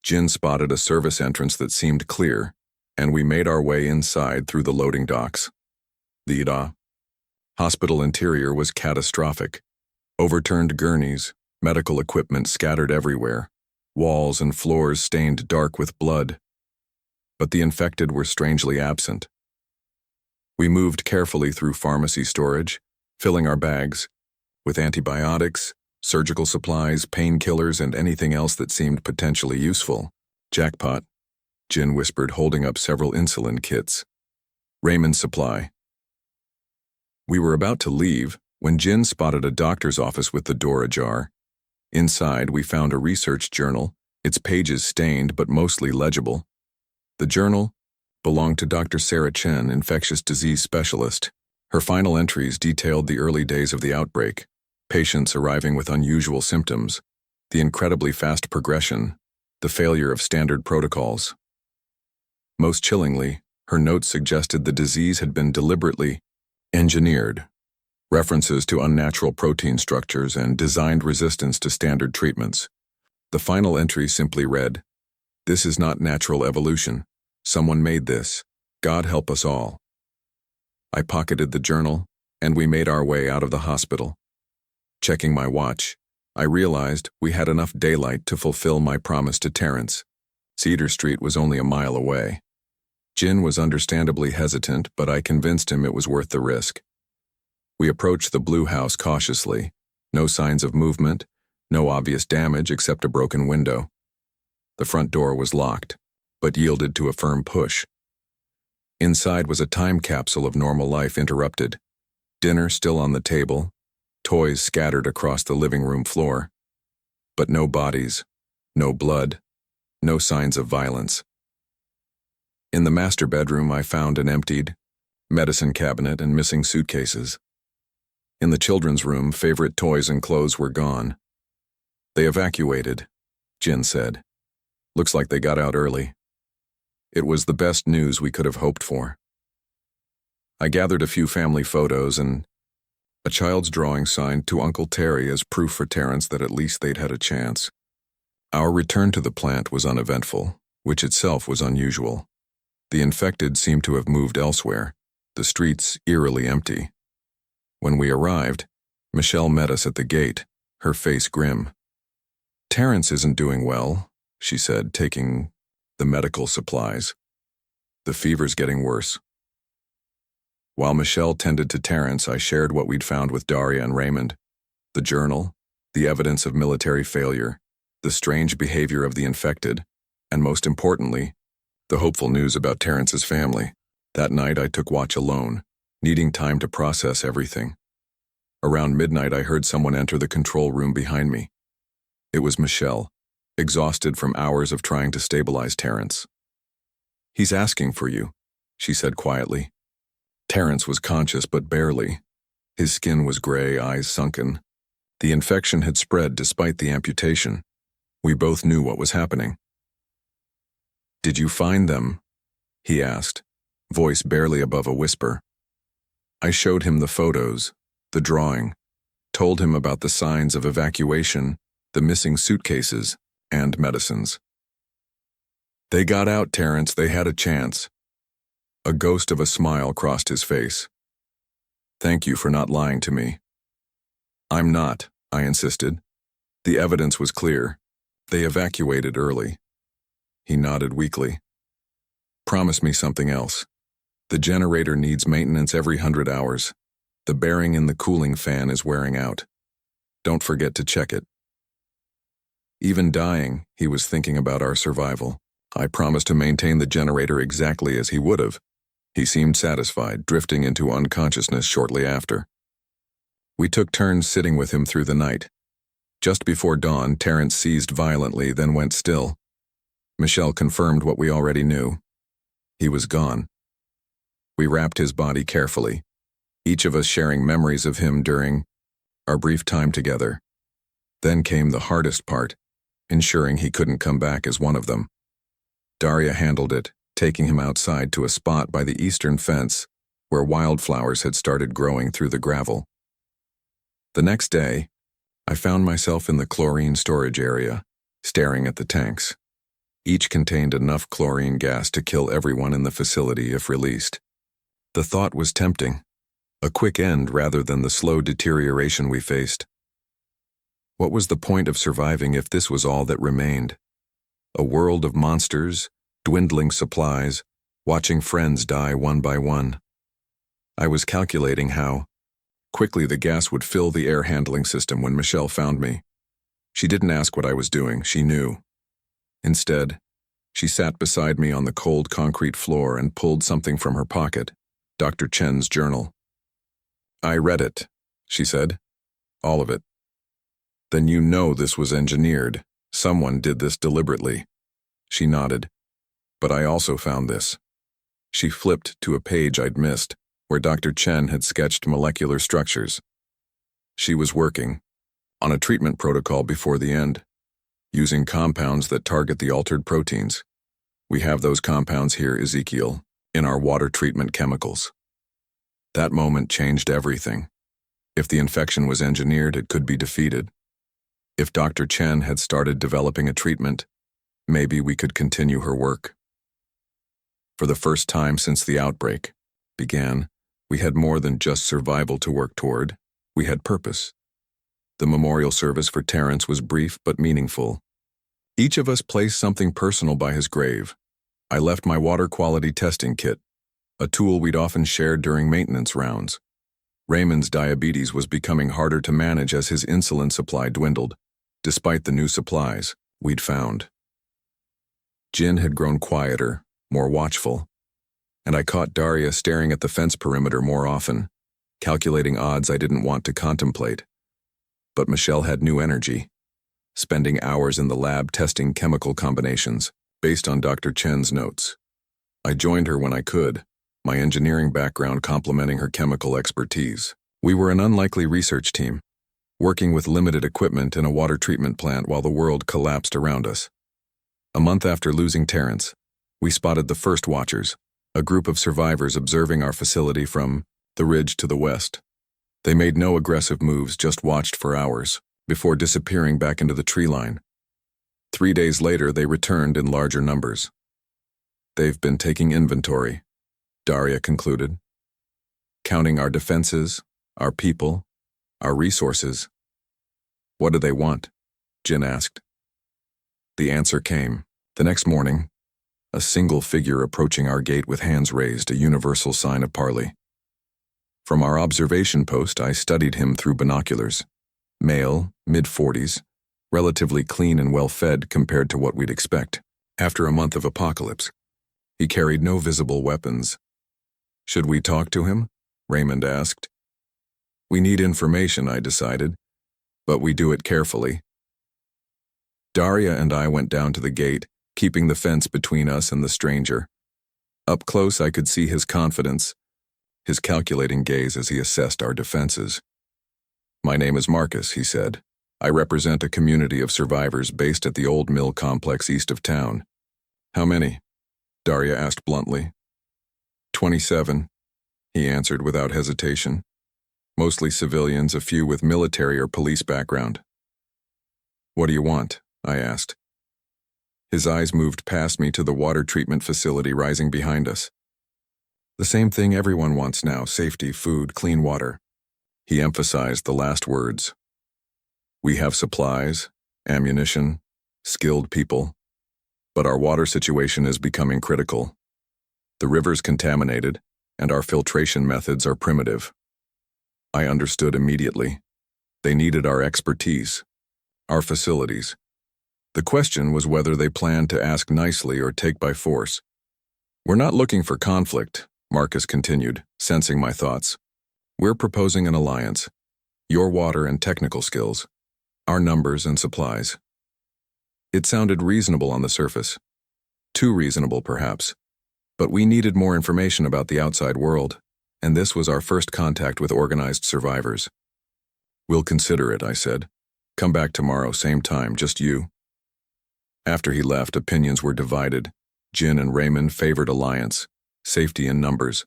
Jin spotted a service entrance that seemed clear, and we made our way inside through the loading docks. The hospital interior was catastrophic. Overturned gurneys, medical equipment scattered everywhere, walls and floors stained dark with blood. But the infected were strangely absent. We moved carefully through pharmacy storage, filling our bags with antibiotics, surgical supplies, painkillers, and anything else that seemed potentially useful. Jackpot, Jin whispered, holding up several insulin kits. Raymond's supply. We were about to leave when Jin spotted a doctor's office with the door ajar. Inside, we found a research journal, its pages stained but mostly legible. The journal belonged to Dr. Sarah Chen, infectious disease specialist. Her final entries detailed the early days of the outbreak, patients arriving with unusual symptoms, the incredibly fast progression, the failure of standard protocols. Most chillingly, her notes suggested the disease had been deliberately engineered, references to unnatural protein structures and designed resistance to standard treatments. The final entry simply read, "This is not natural evolution. Someone made this. God help us all." I pocketed the journal, and we made our way out of the hospital. Checking my watch, I realized we had enough daylight to fulfill my promise to Terrence. Cedar Street was only a mile away. Jin was understandably hesitant, but I convinced him it was worth the risk. We approached the blue house cautiously. No signs of movement, no obvious damage except a broken window. The front door was locked, but yielded to a firm push. Inside was a time capsule of normal life interrupted. Dinner still on the table, toys scattered across the living room floor. But no bodies, no blood, no signs of violence. In the master bedroom, I found an emptied medicine cabinet and missing suitcases. In the children's room, favorite toys and clothes were gone. "They evacuated," Jin said. "Looks like they got out early." It was the best news we could have hoped for. I gathered a few family photos and a child's drawing signed to Uncle Terry as proof for Terrence that at least they'd had a chance. Our return to the plant was uneventful, which itself was unusual. The infected seemed to have moved elsewhere, the streets eerily empty. When we arrived, Michelle met us at the gate, her face grim. "Terrence isn't doing well," she said, taking the medical supplies. "The fever's getting worse." While Michelle tended to Terrence, I shared what we'd found with Daria and Raymond. The journal, the evidence of military failure, the strange behavior of the infected, and most importantly, the hopeful news about Terrence's family. That night I took watch alone, needing time to process everything. Around midnight I heard someone enter the control room behind me. It was Michelle, exhausted from hours of trying to stabilize Terrence. "He's asking for you," she said quietly. Terrence was conscious but barely. His skin was gray, eyes sunken. The infection had spread despite the amputation. We both knew what was happening. "Did you find them?" he asked, voice barely above a whisper. I showed him the photos, the drawing, told him about the signs of evacuation, the missing suitcases, and medicines. "They got out, Terrence. They had a chance." A ghost of a smile crossed his face. "Thank you for not lying to me." "I'm not," I insisted. "The evidence was clear. They evacuated early." He nodded weakly. "Promise me something else. The generator needs maintenance every 100 hours. The bearing in the cooling fan is wearing out. Don't forget to check it." Even dying, he was thinking about our survival. I promised to maintain the generator exactly as he would have. He seemed satisfied, drifting into unconsciousness shortly after. We took turns sitting with him through the night. Just before dawn, Terrence seized violently, then went still. Michelle confirmed what we already knew. He was gone. We wrapped his body carefully, each of us sharing memories of him during our brief time together. Then came the hardest part, ensuring he couldn't come back as one of them. Daria handled it, taking him outside to a spot by the eastern fence where wildflowers had started growing through the gravel. The next day, I found myself in the chlorine storage area, staring at the tanks. Each contained enough chlorine gas to kill everyone in the facility if released. The thought was tempting, a quick end rather than the slow deterioration we faced. What was the point of surviving if this was all that remained? A world of monsters, dwindling supplies, watching friends die one by one. I was calculating how quickly the gas would fill the air handling system when Michelle found me. She didn't ask what I was doing, she knew. Instead, she sat beside me on the cold concrete floor and pulled something from her pocket, Dr. Chen's journal. "I read it," she said. "All of it." "Then you know this was engineered. Someone did this deliberately." She nodded. "But I also found this." She flipped to a page I'd missed, where Dr. Chen had sketched molecular structures. She was working on a treatment protocol before the end, using compounds that target the altered proteins. We have those compounds here, Ezekiel, in our water treatment chemicals. That moment changed everything. If the infection was engineered, it could be defeated. If Dr. Chen had started developing a treatment, maybe we could continue her work. For the first time since the outbreak began, we had more than just survival to work toward. We had purpose. The memorial service for Terrence was brief but meaningful. Each of us placed something personal by his grave. I left my water quality testing kit, a tool we'd often shared during maintenance rounds. Raymond's diabetes was becoming harder to manage as his insulin supply dwindled, despite the new supplies we'd found. Jin had grown quieter, more watchful, and I caught Daria staring at the fence perimeter more often, calculating odds I didn't want to contemplate. But Michelle had new energy, spending hours in the lab testing chemical combinations based on Dr. Chen's notes. I joined her when I could, my engineering background complementing her chemical expertise. We were an unlikely research team, working with limited equipment in a water treatment plant while the world collapsed around us. A month after losing Terrence, we spotted the first watchers, a group of survivors observing our facility from the ridge to the west. They made no aggressive moves, just watched for hours, before disappearing back into the tree line. 3 days later, they returned in larger numbers. "They've been taking inventory," Daria concluded. "Counting our defenses, our people, our resources." "What do they want?" Jin asked. The answer came. The next morning, a single figure approaching our gate with hands raised, a universal sign of parley. From our observation post, I studied him through binoculars. Male, mid-40s, relatively clean and well-fed compared to what we'd expect. After a month of apocalypse, he carried no visible weapons. "Should we talk to him?" Raymond asked. "We need information," I decided, "but we do it carefully." Daria and I went down to the gate, keeping the fence between us and the stranger. Up close, I could see his confidence, his calculating gaze as he assessed our defenses. "My name is Marcus," he said. "I represent a community of survivors based at the old mill complex east of town." "How many?" Daria asked bluntly. 27, he answered without hesitation. "Mostly civilians, a few with military or police background." "What do you want?" I asked. His eyes moved past me to the water treatment facility rising behind us. "The same thing everyone wants now: safety, food, clean water." He emphasized the last words. "We have supplies, ammunition, skilled people, but our water situation is becoming critical. The river's contaminated, and our filtration methods are primitive." I understood immediately. They needed our expertise, our facilities. The question was whether they planned to ask nicely or take by force. "We're not looking for conflict," Marcus continued, sensing my thoughts. "We're proposing an alliance. Your water and technical skills, our numbers and supplies. It sounded reasonable on the surface. Too reasonable, perhaps. But we needed more information about the outside world, and this was our first contact with organized survivors. "We'll consider it," I said. "Come back tomorrow, same time, just you." After he left, opinions were divided. Jin and Raymond favored alliance, safety in numbers.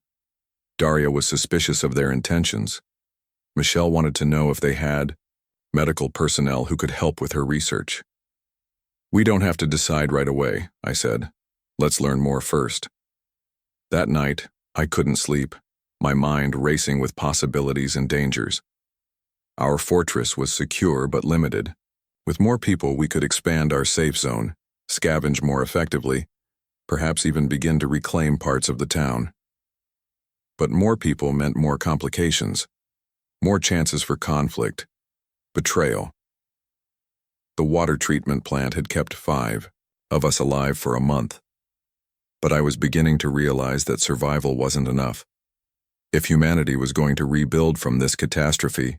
Daria was suspicious of their intentions. Michelle wanted to know if they had medical personnel who could help with her research. "We don't have to decide right away," I said. "Let's learn more first." That night, I couldn't sleep, my mind racing with possibilities and dangers. Our fortress was secure but limited. With more people, we could expand our safe zone, scavenge more effectively, perhaps even begin to reclaim parts of the town. But more people meant more complications, more chances for conflict, betrayal. The water treatment plant had kept 5 of us alive for a month. But I was beginning to realize that survival wasn't enough. If humanity was going to rebuild from this catastrophe,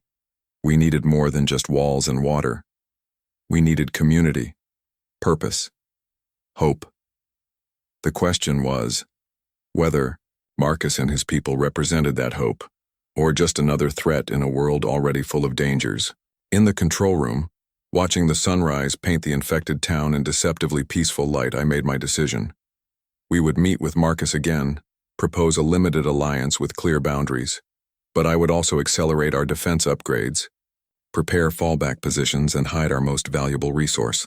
we needed more than just walls and water. We needed community, purpose, hope. The question was whether Marcus and his people represented that hope, or just another threat in a world already full of dangers. In the control room, watching the sunrise paint the infected town in deceptively peaceful light, I made my decision. We would meet with Marcus again, propose a limited alliance with clear boundaries, but I would also accelerate our defense upgrades, prepare fallback positions, and hide our most valuable resource,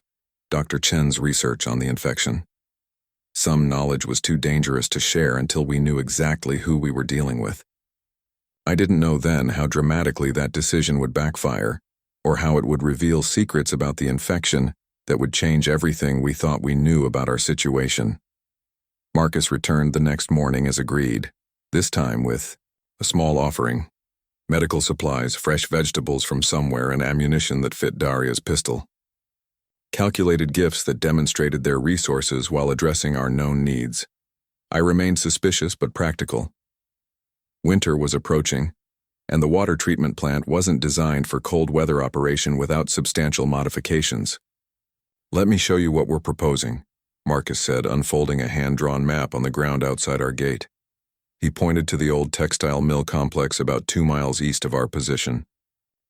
Dr. Chen's research on the infection. Some knowledge was too dangerous to share until we knew exactly who we were dealing with. I didn't know then how dramatically that decision would backfire, or how it would reveal secrets about the infection that would change everything we thought we knew about our situation. Marcus returned the next morning as agreed, this time with a small offering: medical supplies, fresh vegetables from somewhere, and ammunition that fit Daria's pistol. Calculated gifts that demonstrated their resources while addressing our known needs. I remained suspicious but practical. Winter was approaching, and the water treatment plant wasn't designed for cold weather operation without substantial modifications. "Let me show you what we're proposing," Marcus said, unfolding a hand-drawn map on the ground outside our gate. He pointed to the old textile mill complex about 2 miles east of our position.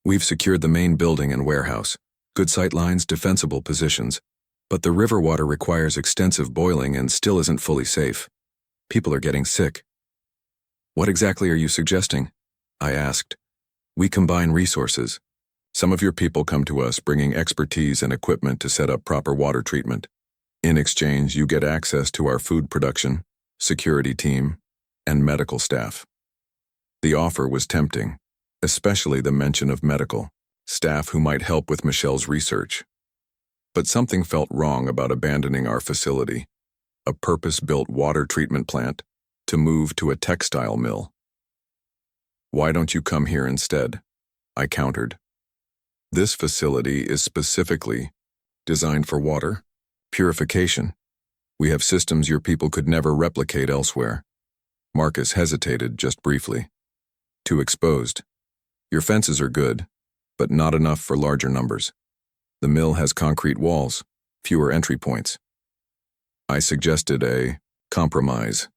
"We've secured the main building and warehouse. Good sight lines, defensible positions. But the river water requires extensive boiling and still isn't fully safe. People are getting sick." "What exactly are you suggesting?" I asked. "We combine resources. Some of your people come to us bringing expertise and equipment to set up proper water treatment. In exchange, you get access to our food production, security team, and medical staff." The offer was tempting, especially the mention of medical staff who might help with Michelle's research. But something felt wrong about abandoning our facility, a purpose-built water treatment plant, to move to a textile mill. "Why don't you come here instead?" I countered. "This facility is specifically designed for water purification. We have systems your people could never replicate elsewhere." Marcus hesitated just briefly. "Too exposed. Your fences are good, but not enough for larger numbers. The mill has concrete walls, fewer entry points." I suggested a compromise: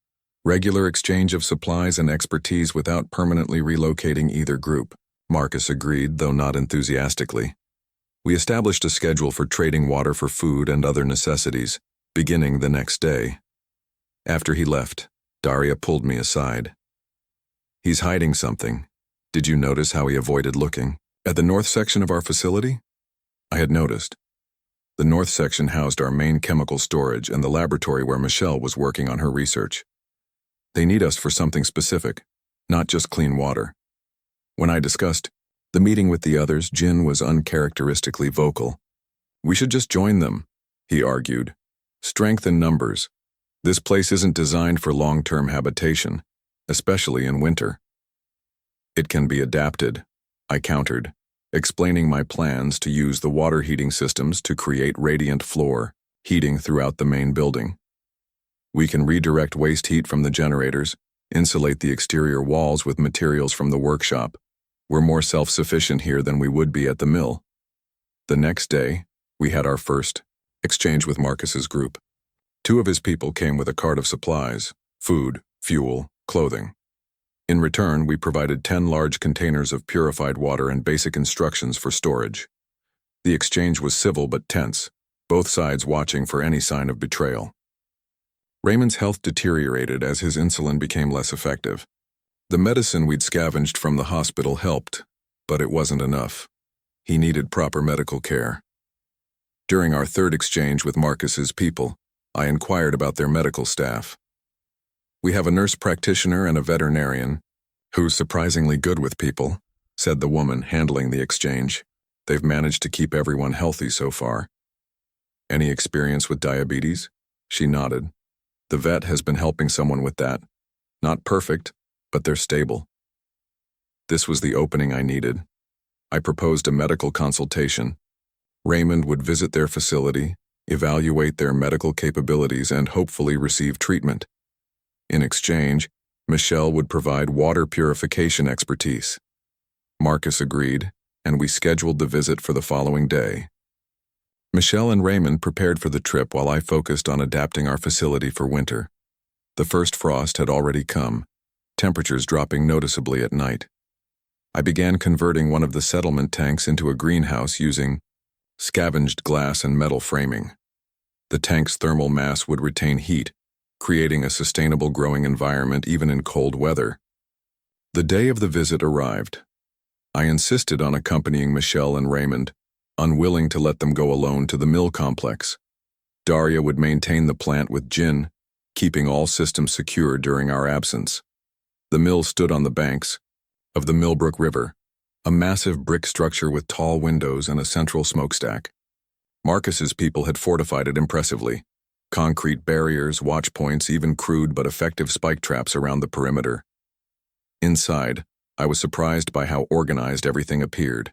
regular exchange of supplies and expertise without permanently relocating either group. Marcus agreed, though not enthusiastically. We established a schedule for trading water for food and other necessities, beginning the next day. After he left, Daria pulled me aside. "He's hiding something. Did you notice how he avoided looking at the north section of our facility?" I had noticed. The north section housed our main chemical storage and the laboratory where Michelle was working on her research. They need us for something specific, not just clean water. When I discussed the meeting with the others, Jin was uncharacteristically vocal. "We should just join them," he argued. "Strength in numbers. This place isn't designed for long-term habitation, especially in winter." "It can be adapted," I countered, explaining my plans to use the water heating systems to create radiant floor heating throughout the main building. We can redirect waste heat from the generators, insulate the exterior walls with materials from the workshop. We're more self-sufficient here than we would be at the mill. The next day, we had our first exchange with Marcus's group. 2 of his people came with a cart of supplies, food, fuel, clothing. In return, we provided 10 large containers of purified water and basic instructions for storage. The exchange was civil but tense, both sides watching for any sign of betrayal. Raymond's health deteriorated as his insulin became less effective. The medicine we'd scavenged from the hospital helped, but it wasn't enough. He needed proper medical care. During our third exchange with Marcus's people, I inquired about their medical staff. "We have a nurse practitioner and a veterinarian, who's surprisingly good with people," said the woman handling the exchange. "They've managed to keep everyone healthy so far." "Any experience with diabetes?" She nodded. "The vet has been helping someone with that. Not perfect, but they're stable." This was the opening I needed. I proposed a medical consultation. Raymond would visit their facility, evaluate their medical capabilities, and hopefully receive treatment. In exchange, Michelle would provide water purification expertise. Marcus agreed, and we scheduled the visit for the following day. Michelle and Raymond prepared for the trip while I focused on adapting our facility for winter. The first frost had already come, temperatures dropping noticeably at night. I began converting one of the settlement tanks into a greenhouse using scavenged glass and metal framing. The tank's thermal mass would retain heat, creating a sustainable growing environment even in cold weather. The day of the visit arrived. I insisted on accompanying Michelle and Raymond, unwilling to let them go alone to the mill complex. Daria would maintain the plant with Jin, keeping all systems secure during our absence. The mill stood on the banks of the Millbrook River, a massive brick structure with tall windows and a central smokestack. Marcus's people had fortified it impressively. Concrete barriers, watch points, even crude but effective spike traps around the perimeter. Inside, I was surprised by how organized everything appeared.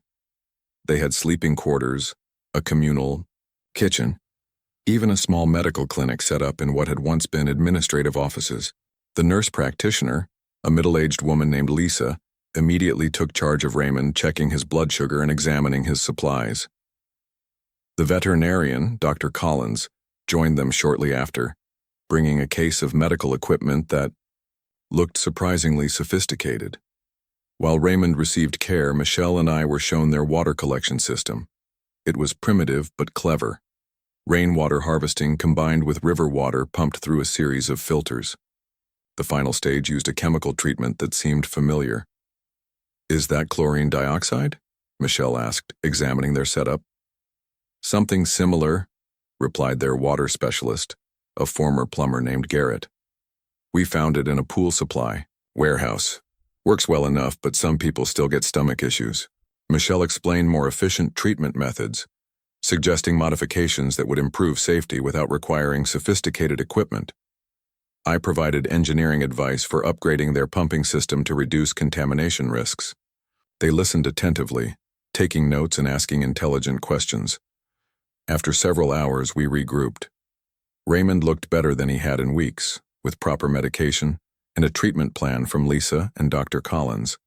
They had sleeping quarters, a communal kitchen, even a small medical clinic set up in what had once been administrative offices. The nurse practitioner, a middle-aged woman named Lisa, immediately took charge of Raymond, checking his blood sugar and examining his supplies. The veterinarian, Dr. Collins, joined them shortly after, bringing a case of medical equipment that looked surprisingly sophisticated. While Raymond received care, Michelle and I were shown their water collection system. It was primitive but clever. Rainwater harvesting combined with river water pumped through a series of filters. The final stage used a chemical treatment that seemed familiar. "Is that chlorine dioxide?" Michelle asked, examining their setup. "Something similar," replied their water specialist, a former plumber named Garrett. "We found it in a pool supply warehouse. Works well enough, but some people still get stomach issues." Michelle explained more efficient treatment methods, suggesting modifications that would improve safety without requiring sophisticated equipment. I provided engineering advice for upgrading their pumping system to reduce contamination risks. They listened attentively, taking notes and asking intelligent questions. After several hours, we regrouped. Raymond looked better than he had in weeks, with proper medication and a treatment plan from Lisa and Dr. Collins.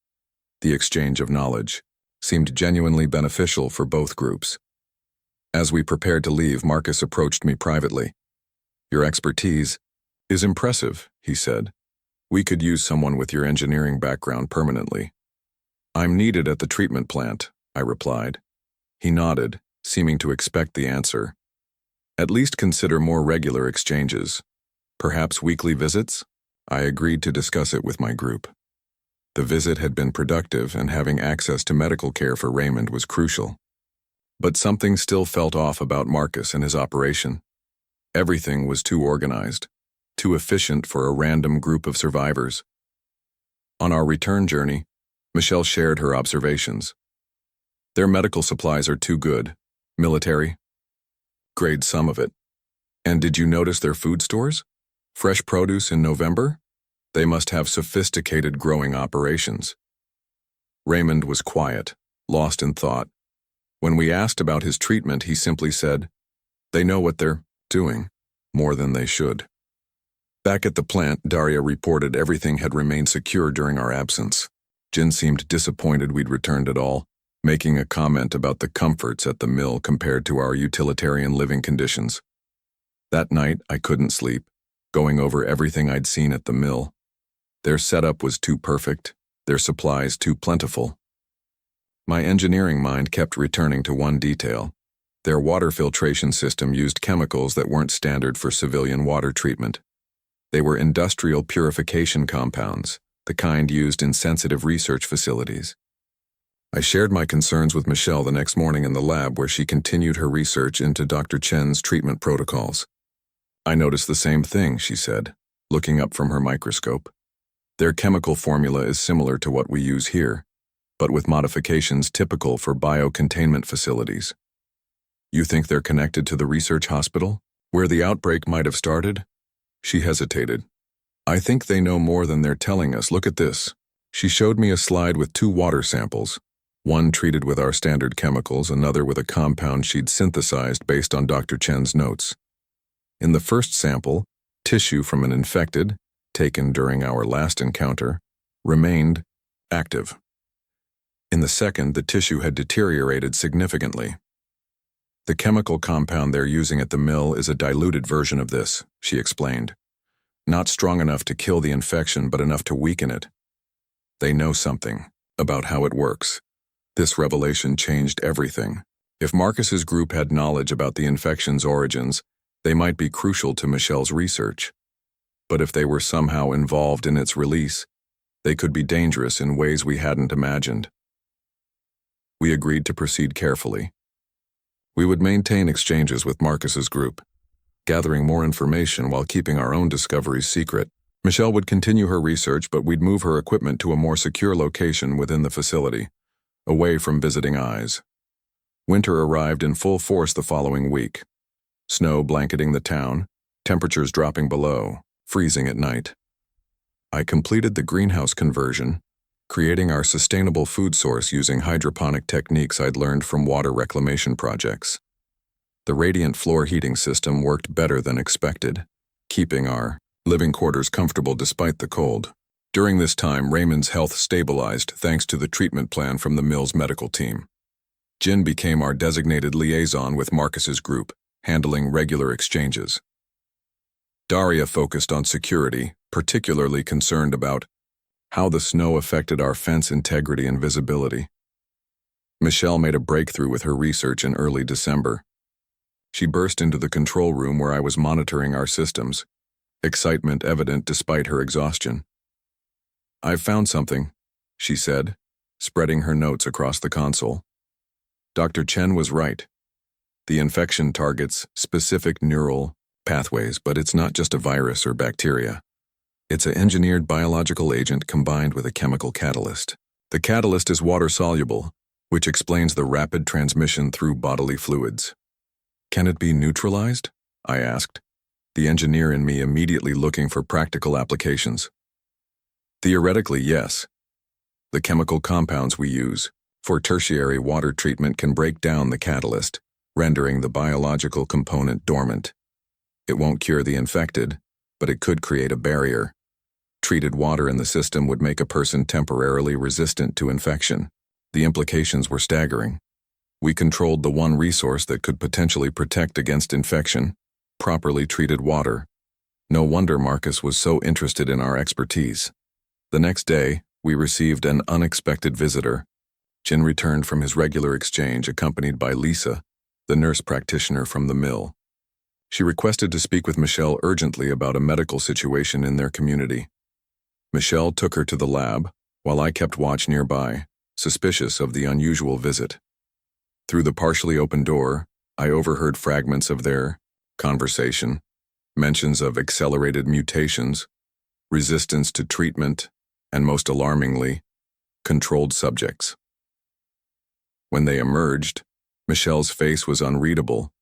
The exchange of knowledge seemed genuinely beneficial for both groups. As we prepared to leave, Marcus approached me privately. "Your expertise is impressive," he said. "We could use someone with your engineering background permanently." "I'm needed at the treatment plant," I replied. He nodded, seeming to expect the answer. "At least consider more regular exchanges. Perhaps weekly visits?" I agreed to discuss it with my group. The visit had been productive, and having access to medical care for Raymond was crucial. But something still felt off about Marcus and his operation. Everything was too organized, too efficient for a random group of survivors. On our return journey, Michelle shared her observations. "Their medical supplies are too good. Military grade some of it. And did you notice their food stores? Fresh produce in November? They must have sophisticated growing operations." Raymond was quiet, lost in thought. When we asked about his treatment, he simply said, "They know what they're doing, more than they should." Back at the plant, Daria reported everything had remained secure during our absence. Jin seemed disappointed we'd returned at all. making a comment about the comforts at the mill compared to our utilitarian living conditions. That night, I couldn't sleep, going over everything I'd seen at the mill. Their setup was too perfect, their supplies too plentiful. My engineering mind kept returning to one detail. Their water filtration system used chemicals that weren't standard for civilian water treatment. They were industrial purification compounds, the kind used in sensitive research facilities. I shared my concerns with Michelle the next morning in the lab where she continued her research into Dr. Chen's treatment protocols. I noticed the same thing, she said, looking up from her microscope. Their chemical formula is similar to what we use here, but with modifications typical for biocontainment facilities. You think they're connected to the research hospital, where the outbreak might have started? She hesitated. I think they know more than they're telling us. Look at this. She showed me a slide with 2 water samples, one treated with our standard chemicals, another with a compound she'd synthesized based on Dr. Chen's notes. In the first sample, tissue from an infected, taken during our last encounter, remained active. In the second, the tissue had deteriorated significantly. The chemical compound they're using at the mill is a diluted version of this, she explained. Not strong enough to kill the infection, but enough to weaken it. They know something about how it works. This revelation changed everything. If Marcus's group had knowledge about the infection's origins, they might be crucial to Michelle's research. But if they were somehow involved in its release, they could be dangerous in ways we hadn't imagined. We agreed to proceed carefully. We would maintain exchanges with Marcus's group, gathering more information while keeping our own discoveries secret. Michelle would continue her research, but we'd move her equipment to a more secure location within the facility, away from visiting eyes. Winter arrived in full force the following week. Snow blanketing the town, temperatures dropping below, freezing at night. I completed the greenhouse conversion, creating our sustainable food source using hydroponic techniques I'd learned from water reclamation projects. The radiant floor heating system worked better than expected, keeping our living quarters comfortable despite the cold. During this time, Raymond's health stabilized thanks to the treatment plan from the mill's medical team. Jin became our designated liaison with Marcus's group, handling regular exchanges. Daria focused on security, particularly concerned about how the snow affected our fence integrity and visibility. Michelle made a breakthrough with her research in early December. She burst into the control room where I was monitoring our systems, excitement evident despite her exhaustion. "I've found something," she said, spreading her notes across the console. Dr. Chen was right. The infection targets specific neural pathways, but it's not just a virus or bacteria. It's an engineered biological agent combined with a chemical catalyst. The catalyst is water-soluble, which explains the rapid transmission through bodily fluids. "Can it be neutralized?" I asked, the engineer in me immediately looking for practical applications. Theoretically, yes. The chemical compounds we use for tertiary water treatment can break down the catalyst, rendering the biological component dormant. It won't cure the infected, but it could create a barrier. Treated water in the system would make a person temporarily resistant to infection. The implications were staggering. We controlled the one resource that could potentially protect against infection, properly treated water. No wonder Marcus was so interested in our expertise. The next day, we received an unexpected visitor. Jin returned from his regular exchange accompanied by Lisa, the nurse practitioner from the mill. She requested to speak with Michelle urgently about a medical situation in their community. Michelle took her to the lab, while I kept watch nearby, suspicious of the unusual visit. Through the partially open door, I overheard fragments of their conversation, mentions of accelerated mutations, resistance to treatment, and most alarmingly, controlled subjects. When they emerged, Michelle's face was unreadable,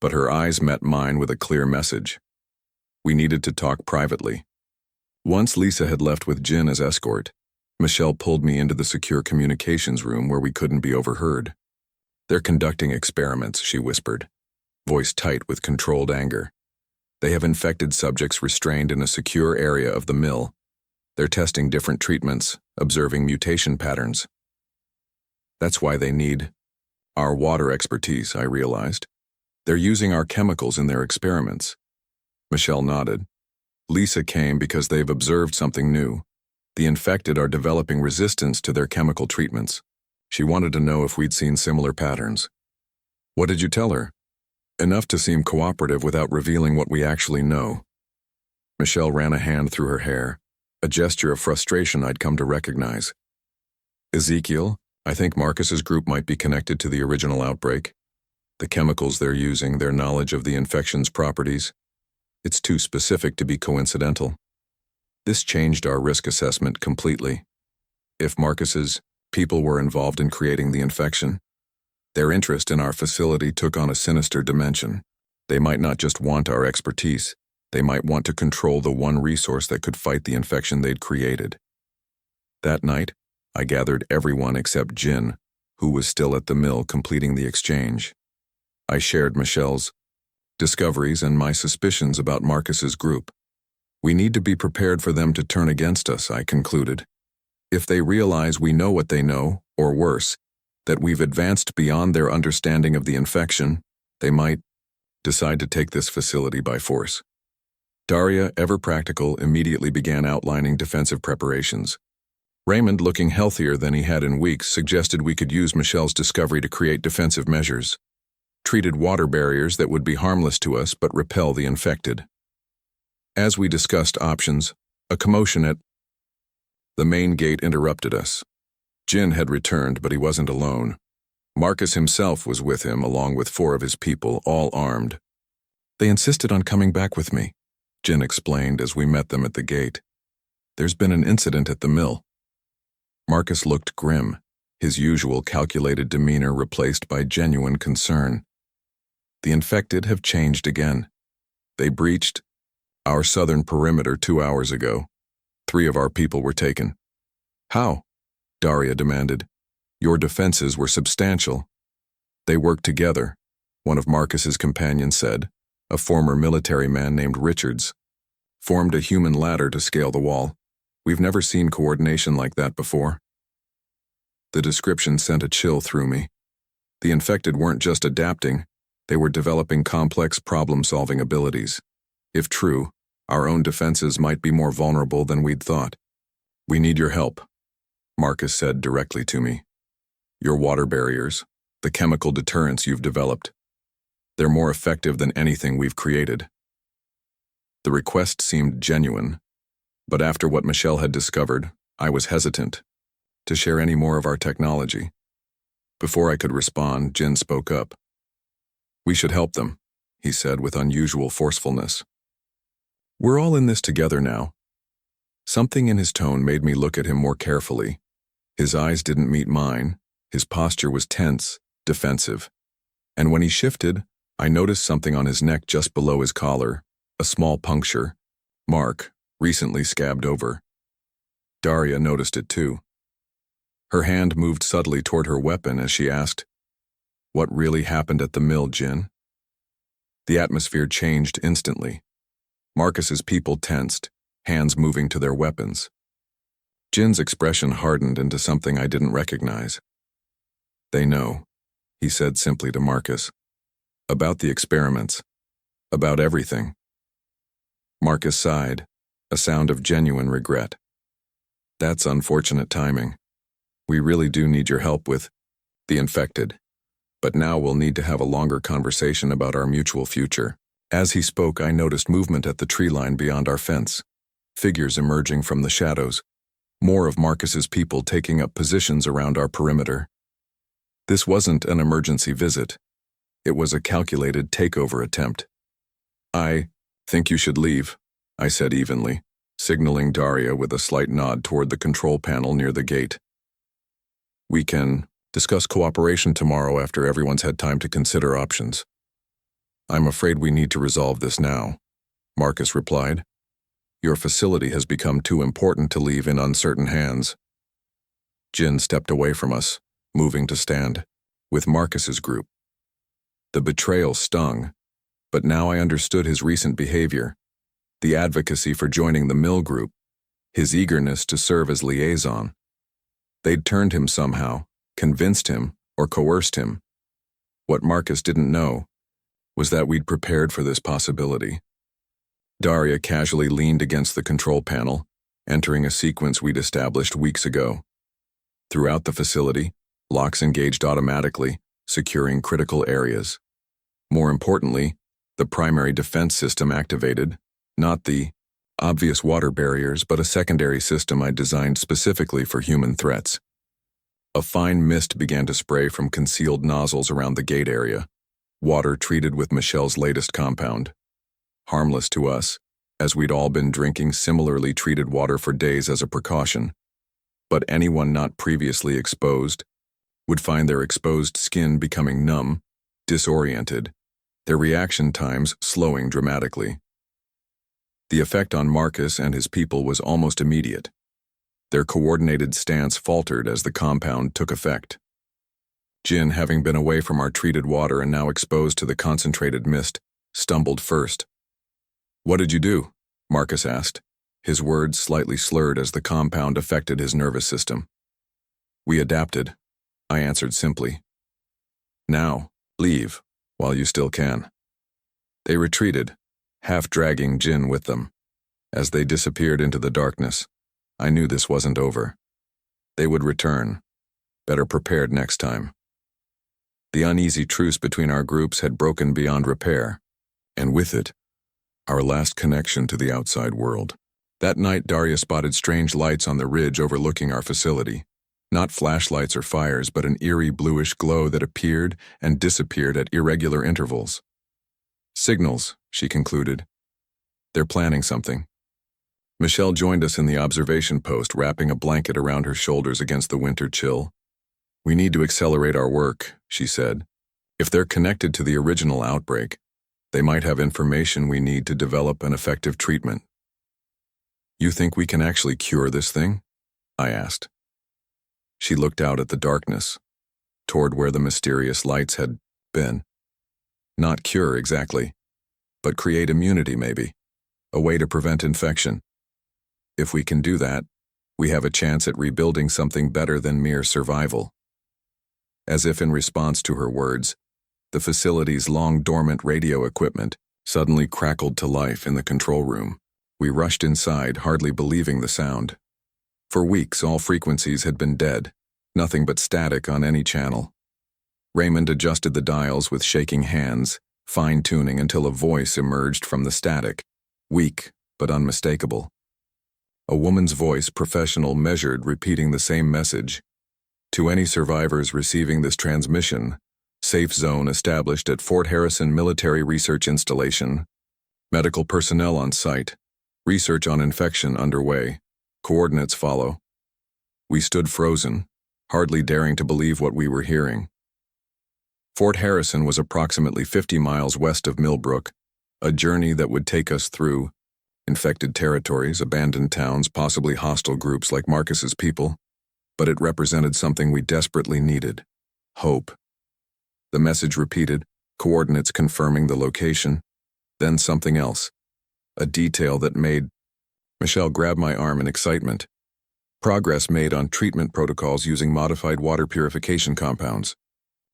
but her eyes met mine with a clear message. We needed to talk privately. Once Lisa had left with Jin as escort, Michelle pulled me into the secure communications room where we couldn't be overheard. "They're conducting experiments," she whispered, voice tight with controlled anger. "They have infected subjects restrained in a secure area of the mill. They're testing different treatments, observing mutation patterns." That's why they need our water expertise, I realized. They're using our chemicals in their experiments. Michelle nodded. Lisa came because they've observed something new. The infected are developing resistance to their chemical treatments. She wanted to know if we'd seen similar patterns. What did you tell her? Enough to seem cooperative without revealing what we actually know. Michelle ran a hand through her hair, a gesture of frustration I'd come to recognize. Ezekiel, I think Marcus's group might be connected to the original outbreak. The chemicals they're using, their knowledge of the infection's properties. It's too specific to be coincidental. This changed our risk assessment completely. If Marcus's people were involved in creating the infection, their interest in our facility took on a sinister dimension. They might not just want our expertise, they might want to control the one resource that could fight the infection they'd created. That night, I gathered everyone except Jin, who was still at the mill completing the exchange. I shared Michelle's discoveries and my suspicions about Marcus's group. We need to be prepared for them to turn against us, I concluded. If they realize we know what they know, or worse, that we've advanced beyond their understanding of the infection, they might decide to take this facility by force. Daria, ever practical, immediately began outlining defensive preparations. Raymond, looking healthier than he had in weeks, suggested we could use Michelle's discovery to create defensive measures. Treated water barriers that would be harmless to us but repel the infected. As we discussed options, a commotion at the main gate interrupted us. Jin had returned, but he wasn't alone. Marcus himself was with him, along with 4 of his people, all armed. They insisted on coming back with me, Jin explained as we met them at the gate. There's been an incident at the mill. Marcus looked grim, his usual calculated demeanor replaced by genuine concern. The infected have changed again. They breached our southern perimeter 2 hours ago. 3 of our people were taken. How? Daria demanded. Your defenses were substantial. They worked together, one of Marcus's companions said, a former military man named Richards. Formed a human ladder to scale the wall. We've never seen coordination like that before. The description sent a chill through me. The infected weren't just adapting, they were developing complex problem-solving abilities. If true, our own defenses might be more vulnerable than we'd thought. We need your help, Marcus said directly to me. Your water barriers, the chemical deterrents you've developed. They're more effective than anything we've created. The request seemed genuine, but after what Michelle had discovered, I was hesitant to share any more of our technology. Before I could respond, Jin spoke up. We should help them, he said with unusual forcefulness. We're all in this together now. Something in his tone made me look at him more carefully. His eyes didn't meet mine, his posture was tense, defensive. And when he shifted, I noticed something on his neck just below his collar, a small puncture, mark, recently scabbed over. Daria noticed it too. Her hand moved subtly toward her weapon as she asked, What really happened at the mill, Jin? The atmosphere changed instantly. Marcus's people tensed, hands moving to their weapons. Jin's expression hardened into something I didn't recognize. They know, he said simply to Marcus. About the experiments. About everything. Marcus sighed, a sound of genuine regret. That's unfortunate timing. We really do need your help with the infected. But now we'll need to have a longer conversation about our mutual future. As he spoke, I noticed movement at the tree line beyond our fence. Figures emerging from the shadows. More of Marcus's people taking up positions around our perimeter. This wasn't an emergency visit. It was a calculated takeover attempt. I think you should leave, I said evenly, signaling Daria with a slight nod toward the control panel near the gate. We can discuss cooperation tomorrow after everyone's had time to consider options. I'm afraid we need to resolve this now, Marcus replied. Your facility has become too important to leave in uncertain hands. Jin stepped away from us, moving to stand with Marcus's group. The betrayal stung, but now I understood his recent behavior, the advocacy for joining the mill group, his eagerness to serve as liaison. They'd turned him somehow, convinced him, or coerced him. What Marcus didn't know was that we'd prepared for this possibility. Daria casually leaned against the control panel, entering a sequence we'd established weeks ago. Throughout the facility, locks engaged automatically, securing critical areas. More importantly, the primary defense system activated, not the obvious water barriers, but a secondary system I designed specifically for human threats. A fine mist began to spray from concealed nozzles around the gate area, water treated with Michelle's latest compound. Harmless to us, as we'd all been drinking similarly treated water for days as a precaution. But anyone not previously exposed would find their exposed skin becoming numb, disoriented, their reaction times slowing dramatically. The effect on Marcus and his people was almost immediate. Their coordinated stance faltered as the compound took effect. Jin, having been away from our treated water and now exposed to the concentrated mist, stumbled first. "What did you do?" Marcus asked, his words slightly slurred as the compound affected his nervous system. "We adapted," I answered simply. "Now, leave, while you still can." They retreated, half dragging Jin with them. As they disappeared into the darkness, I knew this wasn't over. They would return, better prepared next time. The uneasy truce between our groups had broken beyond repair, and with it, our last connection to the outside world. That night, Daria spotted strange lights on the ridge overlooking our facility. Not flashlights or fires, but an eerie bluish glow that appeared and disappeared at irregular intervals. "Signals," she concluded. "They're planning something." Michelle joined us in the observation post, wrapping a blanket around her shoulders against the winter chill. "We need to accelerate our work," she said. "If they're connected to the original outbreak, they might have information we need to develop an effective treatment." "You think we can actually cure this thing?" I asked. She looked out at the darkness, toward where the mysterious lights had been. "Not cure exactly, but create immunity maybe, a way to prevent infection. If we can do that, we have a chance at rebuilding something better than mere survival." As if in response to her words, the facility's long-dormant radio equipment suddenly crackled to life in the control room. We rushed inside, hardly believing the sound. For weeks, all frequencies had been dead, nothing but static on any channel. Raymond adjusted the dials with shaking hands, fine-tuning until a voice emerged from the static, weak but unmistakable. A woman's voice, professional, measured, repeating the same message. "To any survivors receiving this transmission, safe zone established at Fort Harrison Military Research Installation. Medical personnel on site. Research on infection underway. Coordinates follow." We stood frozen, hardly daring to believe what we were hearing. Fort Harrison was approximately 50 miles west of Millbrook, a journey that would take us through infected territories, abandoned towns, possibly hostile groups like Marcus's people, but it represented something we desperately needed: hope. The message repeated, coordinates confirming the location, then something else, a detail that made Michelle grab my arm in excitement. Progress made on treatment protocols using modified water purification compounds.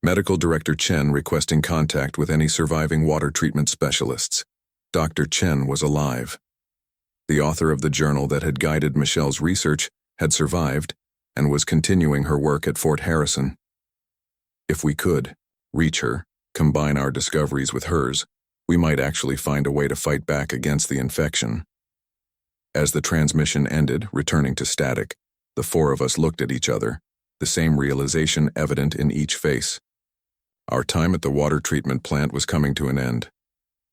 Medical Director Chen requesting contact with any surviving water treatment specialists. Dr. Chen was alive. The author of the journal that had guided Michelle's research had survived and was continuing her work at Fort Harrison. If we could reach her, combine our discoveries with hers, we might actually find a way to fight back against the infection. As the transmission ended, returning to static, the four of us looked at each other, the same realization evident in each face. Our time at the water treatment plant was coming to an end.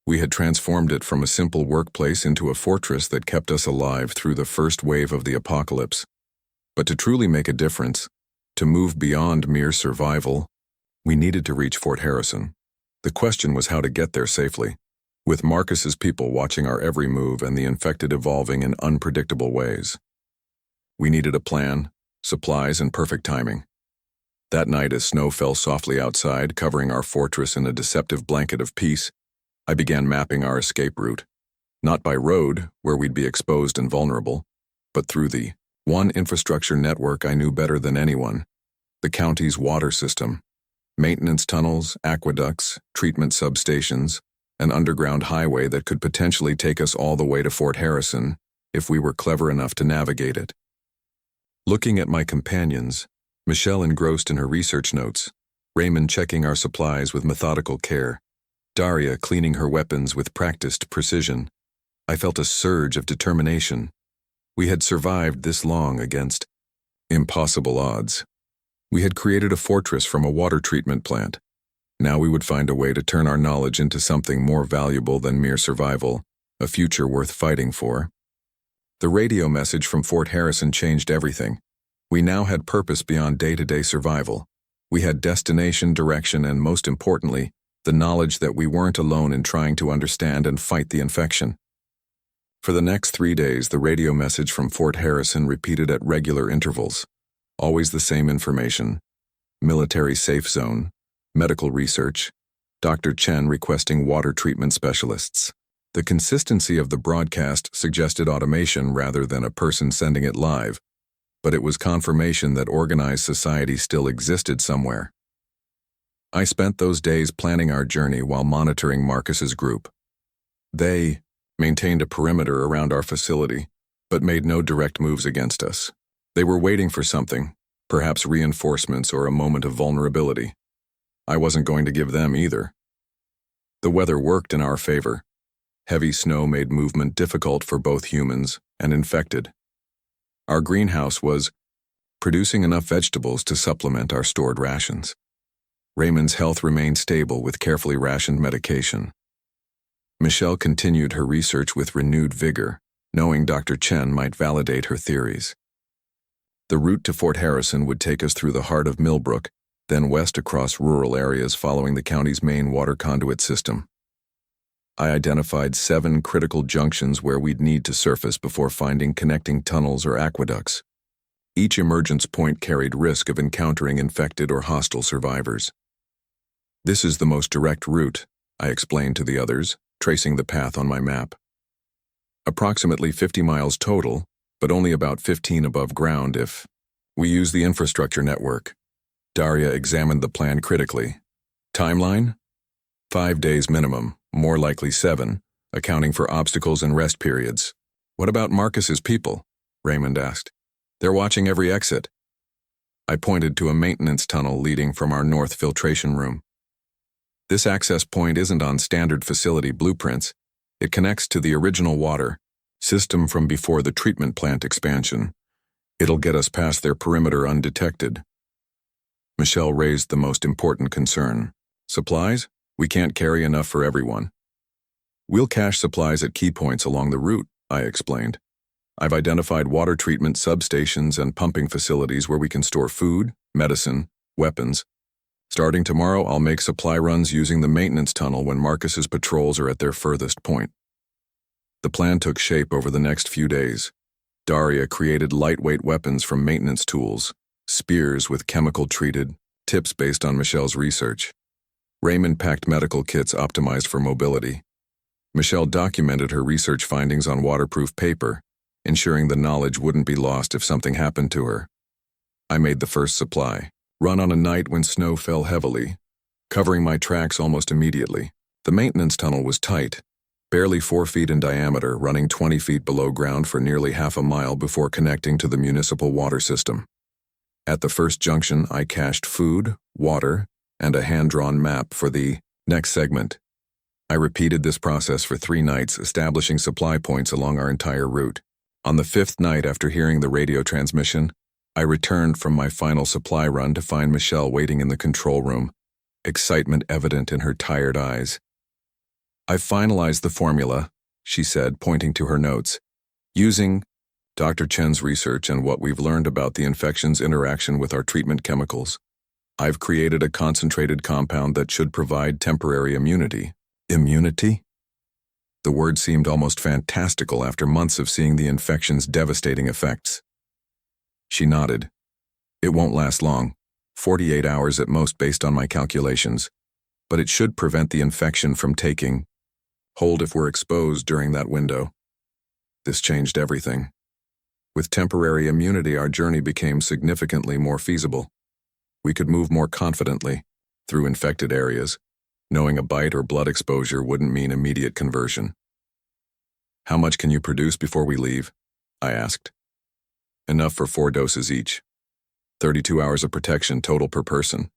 We had transformed it from a simple workplace into a fortress that kept us alive through the first wave of the apocalypse. But to truly make a difference, to move beyond mere survival, we needed to reach Fort Harrison. The question was how to get there safely, with Marcus's people watching our every move and the infected evolving in unpredictable ways. We needed a plan, supplies, and perfect timing. That night, as snow fell softly outside, covering our fortress in a deceptive blanket of peace, I began mapping our escape route, not by road, where we'd be exposed and vulnerable, but through the one infrastructure network I knew better than anyone, The county's water system. Maintenance tunnels, aqueducts, treatment substations, an underground highway that could potentially take us all the way to Fort Harrison if we were clever enough to navigate it. Looking at my companions, Michelle engrossed in her research notes, Raymond checking our supplies with methodical care, Daria cleaning her weapons with practiced precision, I felt a surge of determination. We had survived this long against impossible odds. We had created a fortress from a water treatment plant. Now we would find a way to turn our knowledge into something more valuable than mere survival, a future worth fighting for. The radio message from Fort Harrison changed everything. We now had purpose beyond day-to-day survival. We had destination, direction, and most importantly, the knowledge that we weren't alone in trying to understand and fight the infection. For the next 3 days, the radio message from Fort Harrison repeated at regular intervals. Always the same information. Military safe zone, medical research, Dr. Chen requesting water treatment specialists. The consistency of the broadcast suggested automation rather than a person sending it live, but it was confirmation that organized society still existed somewhere. I spent those days planning our journey while monitoring Marcus's group. They maintained a perimeter around our facility, but made no direct moves against us. They were waiting for something, perhaps reinforcements or a moment of vulnerability. I wasn't going to give them either. The weather worked in our favor. Heavy snow made movement difficult for both humans and infected. Our greenhouse was producing enough vegetables to supplement our stored rations. Raymond's health remained stable with carefully rationed medication. Michelle continued her research with renewed vigor, knowing Dr. Chen might validate her theories. The route to Fort Harrison would take us through the heart of Millbrook, then west across rural areas following the county's main water conduit system. I identified 7 critical junctions where we'd need to surface before finding connecting tunnels or aqueducts. Each emergence point carried risk of encountering infected or hostile survivors. This is the most direct route, I explained to the others, tracing the path on my map. Approximately 50 miles total, but only about 15 above ground if we use the infrastructure network. Daria examined the plan critically. Timeline? 5 days minimum, more likely 7, accounting for obstacles and rest periods. What about Marcus's people? Raymond asked. They're watching every exit. I pointed to a maintenance tunnel leading from our north filtration room. This access point isn't on standard facility blueprints. It connects to the original water system from before the treatment plant expansion. It'll get us past their perimeter undetected. Michelle raised the most important concern. Supplies? We can't carry enough for everyone. We'll cache supplies at key points along the route, I explained. I've identified water treatment substations and pumping facilities where we can store food, medicine, weapons. Starting tomorrow, I'll make supply runs using the maintenance tunnel when Marcus's patrols are at their furthest point. The plan took shape over the next few days. Daria created lightweight weapons from maintenance tools, spears with chemical-treated, tips based on Michelle's research. Raymond packed medical kits optimized for mobility. Michelle documented her research findings on waterproof paper, ensuring the knowledge wouldn't be lost if something happened to her. I made the first supply, run on a night when snow fell heavily, covering my tracks almost immediately. The maintenance tunnel was tight, barely 4 feet in diameter, running 20 feet below ground for nearly half a mile before connecting to the municipal water system. At the first junction, I cached food, water, and a hand-drawn map for the next segment. I repeated this process for 3 nights, establishing supply points along our entire route. On the 5th night after hearing the radio transmission, I returned from my final supply run to find Michelle waiting in the control room, excitement evident in her tired eyes. "I've finalized the formula," she said, pointing to her notes. "Using Dr. Chen's research and what we've learned about the infection's interaction with our treatment chemicals, I've created a concentrated compound that should provide temporary immunity." Immunity? The word seemed almost fantastical after months of seeing the infection's devastating effects. She nodded. "It won't last long, 48 hours at most based on my calculations, but it should prevent the infection from taking hold if we're exposed during that window." This changed everything. With temporary immunity, our journey became significantly more feasible. We could move more confidently through infected areas, knowing a bite or blood exposure wouldn't mean immediate conversion. "How much can you produce before we leave?" I asked. "Enough for 4 doses each. 32 hours of protection total per person."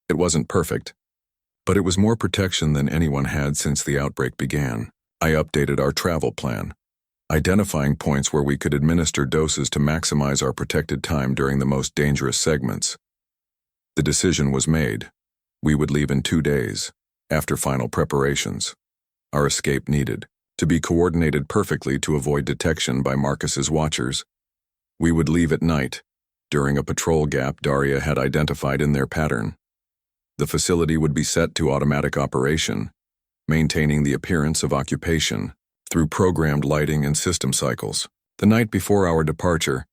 It wasn't perfect, but it was more protection than anyone had since the outbreak began. I updated our travel plan, identifying points where we could administer doses to maximize our protected time during the most dangerous segments. The decision was made. We would leave in 2 days, after final preparations. Our escape needed to be coordinated perfectly to avoid detection by Marcus's watchers. We would leave at night, during a patrol gap Daria had identified in their pattern. The facility would be set to automatic operation, maintaining the appearance of occupation through programmed lighting and system cycles. The night before our departure,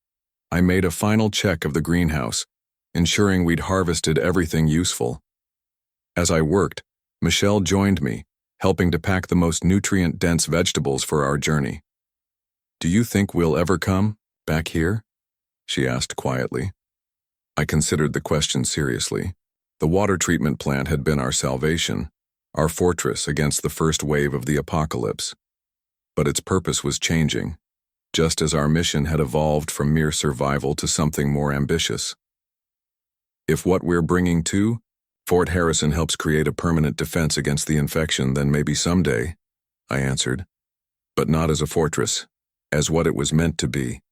I made a final check of the greenhouse, ensuring we'd harvested everything useful. As I worked, Michelle joined me, helping to pack the most nutrient-dense vegetables for our journey. "Do you think we'll ever come back here?" she asked quietly. I considered the question seriously. The water treatment plant had been our salvation, our fortress against the first wave of the apocalypse. But its purpose was changing, just as our mission had evolved from mere survival to something more ambitious. "If what we're bringing to Fort Harrison helps create a permanent defense against the infection, then maybe someday," I answered. "But not as a fortress, as what it was meant to be,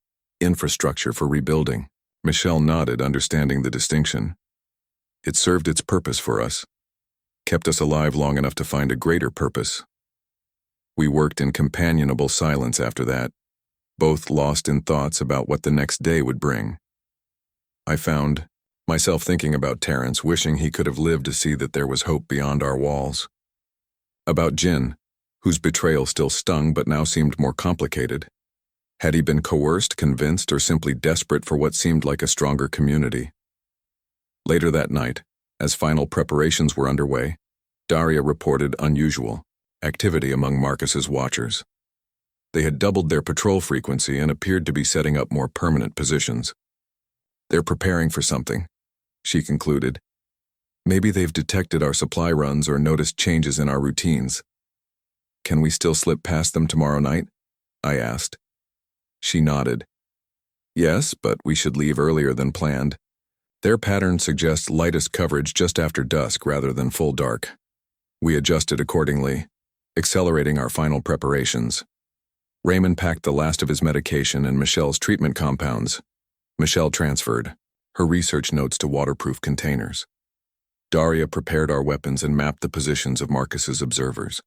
infrastructure for rebuilding." Michelle nodded, understanding the distinction. "It served its purpose for us, kept us alive long enough to find a greater purpose." We worked in companionable silence after that, both lost in thoughts about what the next day would bring. I found myself thinking about Terrence, wishing he could have lived to see that there was hope beyond our walls. About Jin, whose betrayal still stung but now seemed more complicated. Had he been coerced, convinced, or simply desperate for what seemed like a stronger community? Later that night, as final preparations were underway, Daria reported unusual activity among Marcus's watchers. They had doubled their patrol frequency and appeared to be setting up more permanent positions. "They're preparing for something," she concluded. "Maybe they've detected our supply runs or noticed changes in our routines." "Can we still slip past them tomorrow night?" I asked. She nodded. "Yes, but we should leave earlier than planned. Their pattern suggests lightest coverage just after dusk rather than full dark." We adjusted accordingly, accelerating our final preparations. Raymond packed the last of his medication and Michelle's treatment compounds. Michelle transferred her research notes to waterproof containers. Daria prepared our weapons and mapped the positions of Marcus's observers.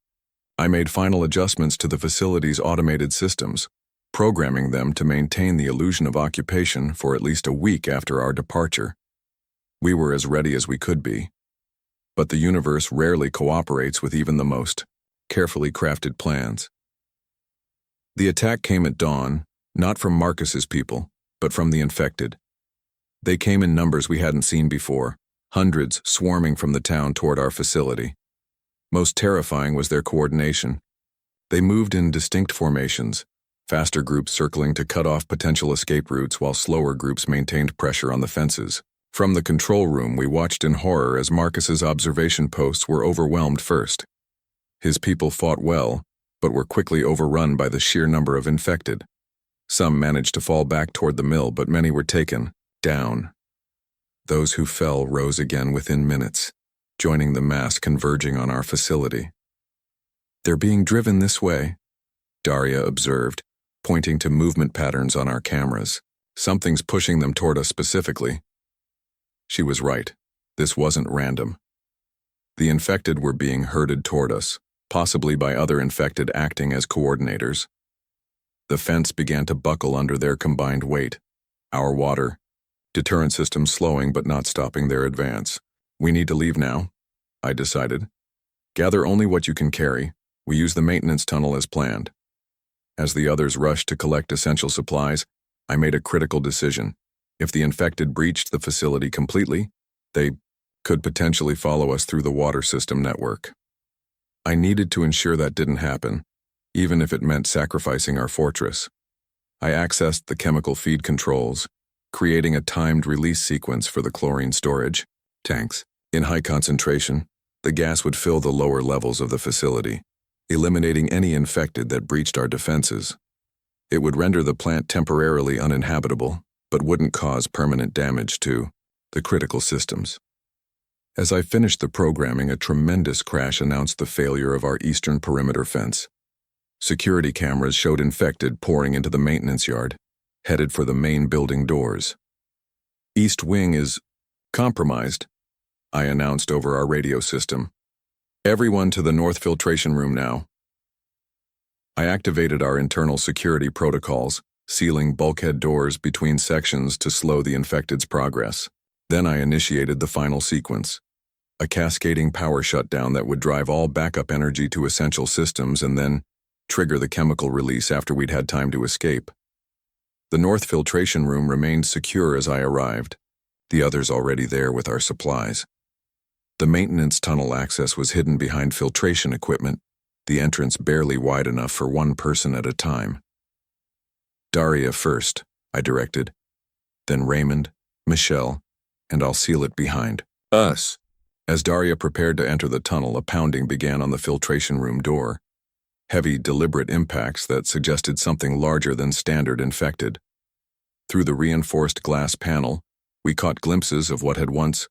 I made final adjustments to the facility's automated systems, programming them to maintain the illusion of occupation for at least a week after our departure. We were as ready as we could be. But the universe rarely cooperates with even the most carefully crafted plans. The attack came at dawn, not from Marcus's people, but from the infected. They came in numbers we hadn't seen before, hundreds swarming from the town toward our facility. Most terrifying was their coordination. They moved in distinct formations, faster groups circling to cut off potential escape routes while slower groups maintained pressure on the fences. From the control room, we watched in horror as Marcus's observation posts were overwhelmed first. His people fought well, but were quickly overrun by the sheer number of infected. Some managed to fall back toward the mill, but many were taken down. Those who fell rose again within minutes, joining the mass converging on our facility. "They're being driven this way," Daria observed, pointing to movement patterns on our cameras. "Something's pushing them toward us specifically." She was right. This wasn't random. The infected were being herded toward us, possibly by other infected acting as coordinators. The fence began to buckle under their combined weight. Our water, deterrent system slowing but not stopping their advance. "We need to leave now," I decided. "Gather only what you can carry. We use the maintenance tunnel as planned." As the others rushed to collect essential supplies, I made a critical decision. If the infected breached the facility completely, they could potentially follow us through the water system network. I needed to ensure that didn't happen, even if it meant sacrificing our fortress. I accessed the chemical feed controls, creating a timed release sequence for the chlorine storage tanks. In high concentration, the gas would fill the lower levels of the facility, eliminating any infected that breached our defenses. It would render the plant temporarily uninhabitable, but wouldn't cause permanent damage to the critical systems. As I finished the programming, a tremendous crash announced the failure of our eastern perimeter fence. Security cameras showed infected pouring into the maintenance yard, headed for the main building doors. East wing is compromised, I announced over our radio system. Everyone to the north filtration room now. I activated our internal security protocols, sealing bulkhead doors between sections to slow the infected's progress. Then I initiated the final sequence, a cascading power shutdown that would drive all backup energy to essential systems and then trigger the chemical release after we'd had time to escape. The north filtration room remained secure as I arrived, the others already there with our supplies. The maintenance tunnel access was hidden behind filtration equipment, the entrance barely wide enough for one person at a time. Daria first, I directed, then Raymond, Michelle, and I'll seal it behind us. As Daria prepared to enter the tunnel, a pounding began on the filtration room door. Heavy, deliberate impacts that suggested something larger than standard infected. Through the reinforced glass panel, we caught glimpses of what had once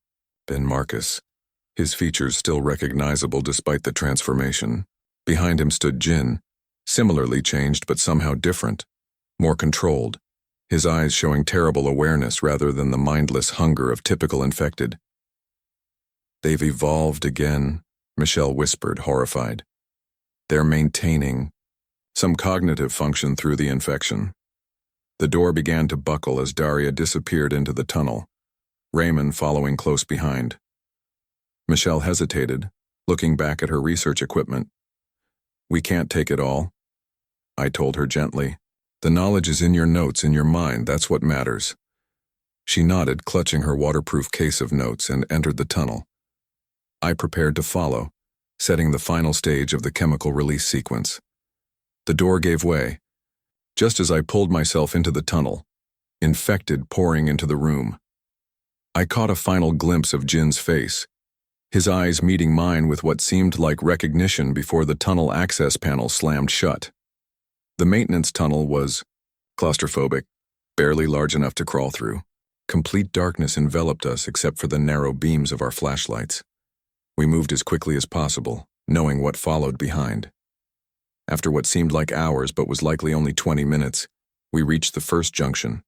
been Marcus, his features still recognizable despite the transformation. Behind him stood Jin, similarly changed but somehow different, more controlled, his eyes showing terrible awareness rather than the mindless hunger of typical infected. They've evolved again, Michelle whispered, horrified. They're maintaining some cognitive function through the infection. The door began to buckle as Daria disappeared into the tunnel, Raymond following close behind. Michelle hesitated, looking back at her research equipment. We can't take it all, I told her gently. The knowledge is in your notes, in your mind, that's what matters. She nodded, clutching her waterproof case of notes, and entered the tunnel. I prepared to follow, setting the final stage of the chemical release sequence. The door gave way. Just as I pulled myself into the tunnel, infected pouring into the room. I caught a final glimpse of Jin's face, his eyes meeting mine with what seemed like recognition before the tunnel access panel slammed shut. The maintenance tunnel was claustrophobic, barely large enough to crawl through. Complete darkness enveloped us except for the narrow beams of our flashlights. We moved as quickly as possible, knowing what followed behind. After what seemed like hours but was likely only 20 minutes, we reached the first junction.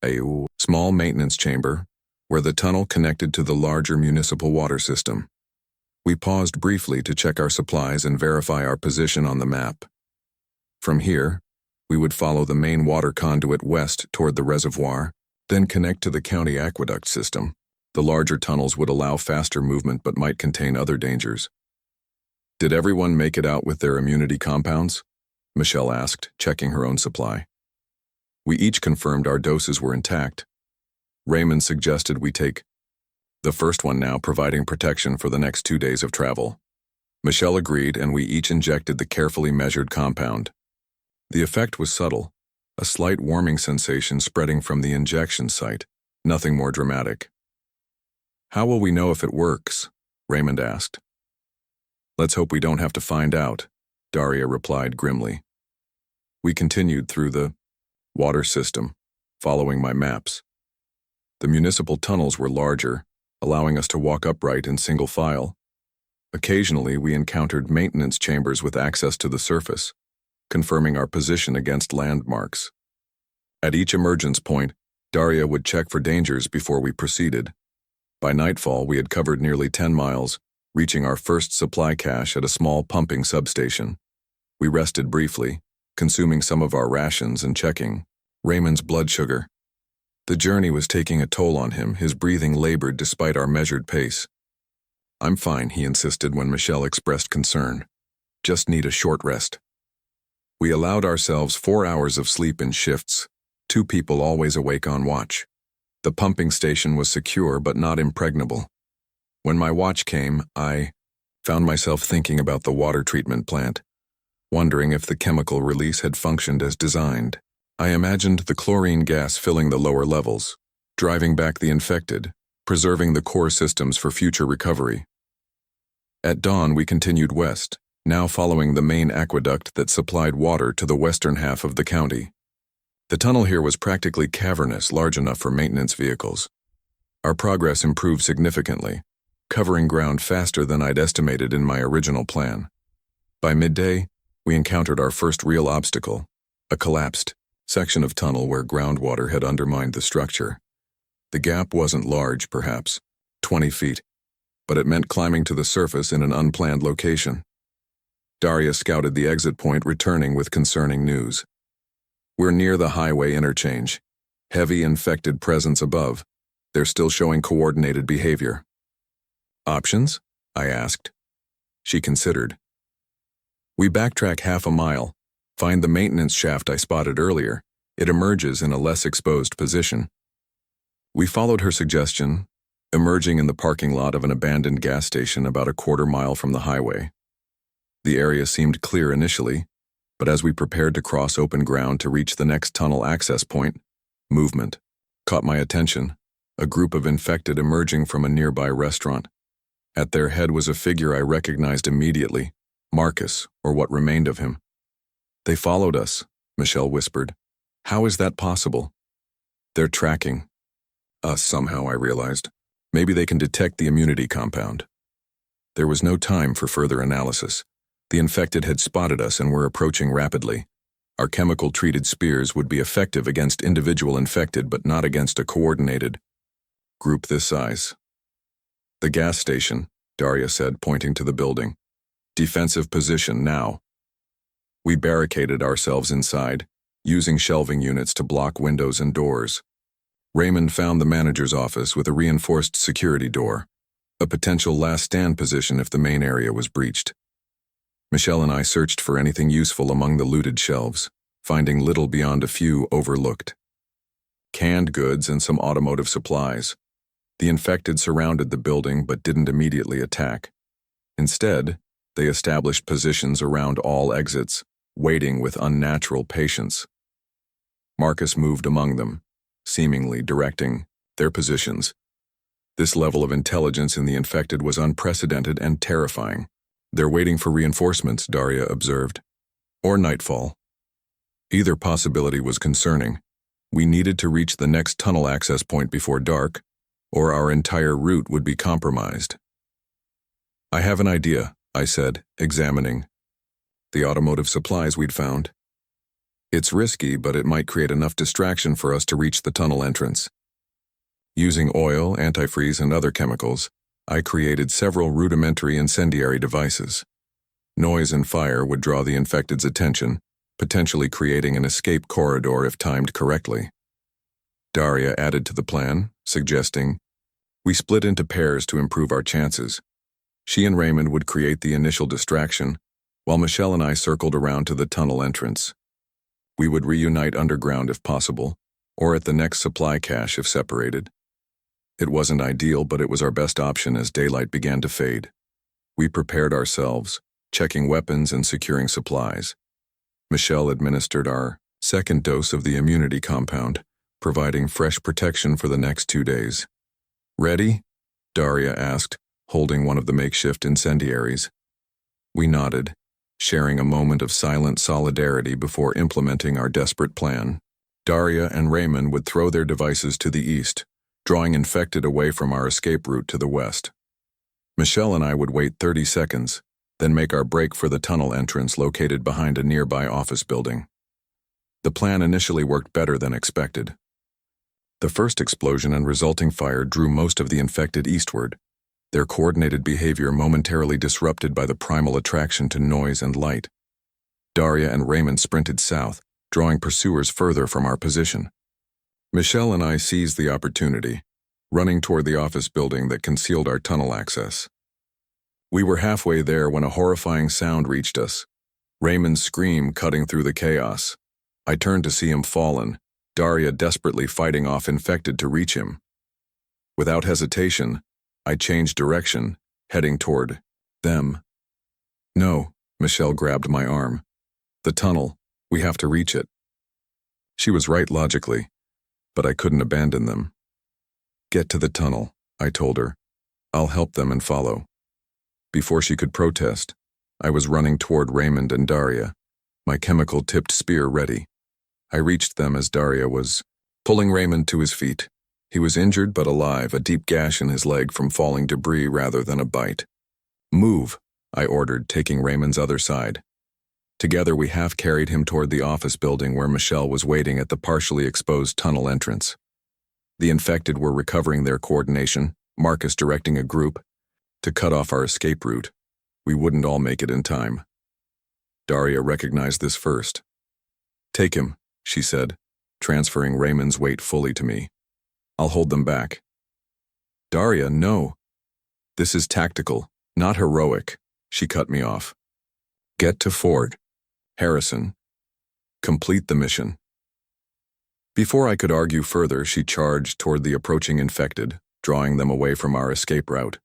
A small maintenance chamber, where the tunnel connected to the larger municipal water system. We paused briefly to check our supplies and verify our position on the map. From here, we would follow the main water conduit west toward the reservoir, then connect to the county aqueduct system. The larger tunnels would allow faster movement but might contain other dangers. Did everyone make it out with their immunity compounds? Michelle asked, checking her own supply. We each confirmed our doses were intact. Raymond suggested we take the first one now, providing protection for the next 2 days of travel. Michelle agreed, and we each injected the carefully measured compound. The effect was subtle, a slight warming sensation spreading from the injection site, nothing more dramatic. How will we know if it works? Raymond asked. Let's hope we don't have to find out, Daria replied grimly. We continued through the water system, following my maps. The municipal tunnels were larger, allowing us to walk upright in single file. Occasionally, we encountered maintenance chambers with access to the surface, confirming our position against landmarks. At each emergence point, Daria would check for dangers before we proceeded. By nightfall, we had covered nearly 10 miles, reaching our first supply cache at a small pumping substation. We rested briefly, consuming some of our rations and checking Raymond's blood sugar. The journey was taking a toll on him, his breathing labored despite our measured pace. I'm fine, he insisted when Michelle expressed concern. Just need a short rest. We allowed ourselves 4 hours of sleep in shifts, 2 people always awake on watch. The pumping station was secure but not impregnable. When my watch came, I found myself thinking about the water treatment plant, wondering if the chemical release had functioned as designed. I imagined the chlorine gas filling the lower levels, driving back the infected, preserving the core systems for future recovery. At dawn, we continued west, now following the main aqueduct that supplied water to the western half of the county. The tunnel here was practically cavernous, large enough for maintenance vehicles. Our progress improved significantly, covering ground faster than I'd estimated in my original plan. By midday, we encountered our first real obstacle, a collapsed section of tunnel where groundwater had undermined the structure. The gap wasn't large, perhaps 20 feet, but it meant climbing to the surface in an unplanned location. Daria scouted the exit point, returning with concerning news. We're near the highway interchange. Heavy infected presence above. They're still showing coordinated behavior. Options? I asked. She considered. We backtrack half a mile, find the maintenance shaft I spotted earlier. It emerges in a less exposed position. We followed her suggestion, emerging in the parking lot of an abandoned gas station about a quarter mile from the highway. The area seemed clear initially, but as we prepared to cross open ground to reach the next tunnel access point, movement caught my attention, a group of infected emerging from a nearby restaurant. At their head was a figure I recognized immediately, Marcus, or what remained of him. They followed us, Michelle whispered. How is that possible? They're tracking us somehow, I realized. Maybe they can detect the immunity compound. There was no time for further analysis. The infected had spotted us and were approaching rapidly. Our chemical-treated spears would be effective against individual infected, but not against a coordinated group this size. The gas station, Daria said, pointing to the building. Defensive position now. We barricaded ourselves inside, using shelving units to block windows and doors. Raymond found the manager's office with a reinforced security door, a potential last stand position if the main area was breached. Michelle and I searched for anything useful among the looted shelves, finding little beyond a few overlooked. Canned goods and some automotive supplies. The infected surrounded the building but didn't immediately attack. Instead, they established positions around all exits, waiting with unnatural patience. Marcus moved among them, seemingly directing their positions. This level of intelligence in the infected was unprecedented and terrifying. They're waiting for reinforcements, Daria observed. Or nightfall. Either possibility was concerning. We needed to reach the next tunnel access point before dark, or our entire route would be compromised. I have an idea, I said, examining the automotive supplies we'd found. It's risky, but it might create enough distraction for us to reach the tunnel entrance. Using oil, antifreeze, and other chemicals, I created several rudimentary incendiary devices. Noise and fire would draw the infected's attention, potentially creating an escape corridor if timed correctly. Daria added to the plan, suggesting we split into pairs to improve our chances. She and Raymond would create the initial distraction, while Michelle and I circled around to the tunnel entrance. We would reunite underground if possible, or at the next supply cache if separated. It wasn't ideal, but it was our best option as daylight began to fade. We prepared ourselves, checking weapons and securing supplies. Michelle administered our second dose of the immunity compound, providing fresh protection for the next 2 days. Ready? Daria asked, holding one of the makeshift incendiaries. We nodded, sharing a moment of silent solidarity before implementing our desperate plan. Daria and Raymond would throw their devices to the east, drawing infected away from our escape route to the west. Michelle and I would wait 30 seconds, then make our break for the tunnel entrance located behind a nearby office building. The plan initially worked better than expected. The first explosion and resulting fire drew most of the infected eastward, their coordinated behavior momentarily disrupted by the primal attraction to noise and light. Daria and Raymond sprinted south, drawing pursuers further from our position. Michelle and I seized the opportunity, running toward the office building that concealed our tunnel access. We were halfway there when a horrifying sound reached us, Raymond's scream cutting through the chaos. I turned to see him fallen, Daria desperately fighting off infected to reach him. Without hesitation, I changed direction, heading toward them. No, Michelle grabbed my arm. The tunnel, we have to reach it. She was right logically, but I couldn't abandon them. "Get to the tunnel," I told her. "I'll help them and follow." Before she could protest, I was running toward Raymond and Daria, my chemical-tipped spear ready. I reached them as Daria was pulling Raymond to his feet. He was injured but alive, a deep gash in his leg from falling debris rather than a bite. "Move," I ordered, taking Raymond's other side. Together we half-carried him toward the office building where Michelle was waiting at the partially exposed tunnel entrance. The infected were recovering their coordination, Marcus directing a group to cut off our escape route. We wouldn't all make it in time. Daria recognized this first. "Take him," she said, transferring Raymond's weight fully to me. "I'll hold them back." "Daria, no. This is tactical, not heroic," she cut me off. "Get to Fort Harrison. Complete the mission." Before I could argue further, she charged toward the approaching infected, drawing them away from our escape route.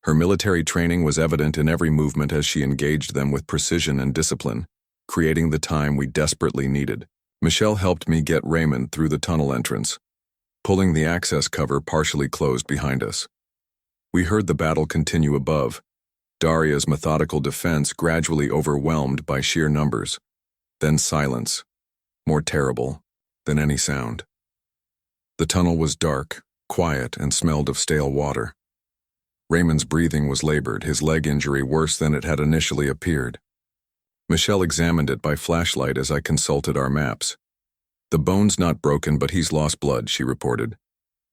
Her military training was evident in every movement as she engaged them with precision and discipline, creating the time we desperately needed. Michelle helped me get Raymond through the tunnel entrance, pulling the access cover partially closed behind us. We heard the battle continue above, Daria's methodical defense gradually overwhelmed by sheer numbers. Then silence, more terrible than any sound. The tunnel was dark, quiet, and smelled of stale water. Raymond's breathing was labored, his leg injury worse than it had initially appeared. Michelle examined it by flashlight as I consulted our maps. "The bone's not broken, but he's lost blood," she reported.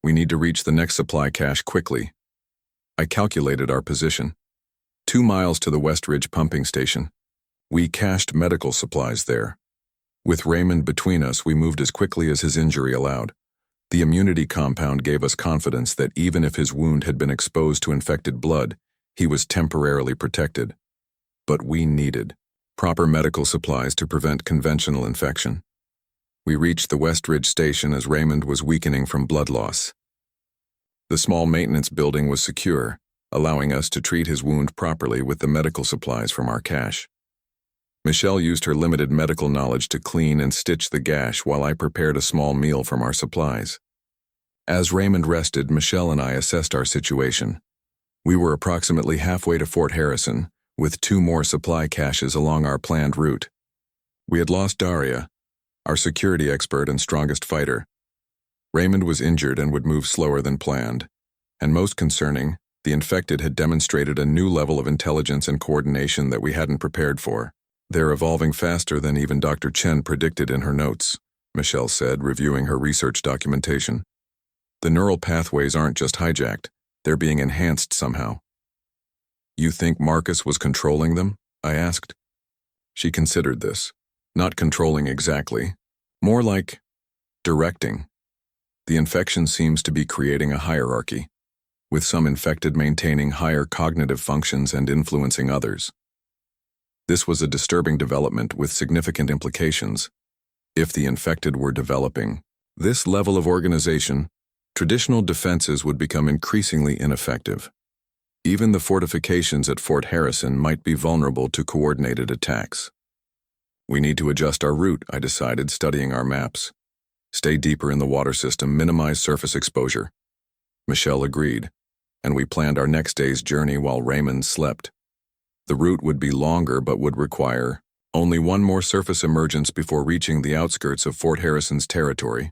"We need to reach the next supply cache quickly." I calculated our position. 2 miles to the West Ridge pumping station. We cached medical supplies there. With Raymond between us, we moved as quickly as his injury allowed. The immunity compound gave us confidence that even if his wound had been exposed to infected blood, he was temporarily protected. But we needed proper medical supplies to prevent conventional infection. We reached the West Ridge station as Raymond was weakening from blood loss. The small maintenance building was secure, allowing us to treat his wound properly with the medical supplies from our cache. Michelle used her limited medical knowledge to clean and stitch the gash while I prepared a small meal from our supplies. As Raymond rested, Michelle and I assessed our situation. We were approximately halfway to Fort Harrison, with 2 more supply caches along our planned route. We had lost Daria, our security expert and strongest fighter. Raymond was injured and would move slower than planned. And most concerning, the infected had demonstrated a new level of intelligence and coordination that we hadn't prepared for. "They're evolving faster than even Dr. Chen predicted in her notes," Michelle said, reviewing her research documentation. "The neural pathways aren't just hijacked, they're being enhanced somehow." "You think Marcus was controlling them?" I asked. She considered this. "Not controlling exactly. More like directing. The infection seems to be creating a hierarchy, with some infected maintaining higher cognitive functions and influencing others. This was a disturbing development with significant implications. If the infected were developing this level of organization, traditional defenses would become increasingly ineffective. Even the fortifications at Fort Harrison might be vulnerable to coordinated attacks. "We need to adjust our route," I decided, studying our maps. "Stay deeper in the water system, minimize surface exposure." Michelle agreed, and we planned our next day's journey while Raymond slept. The route would be longer but would require only one more surface emergence before reaching the outskirts of Fort Harrison's territory.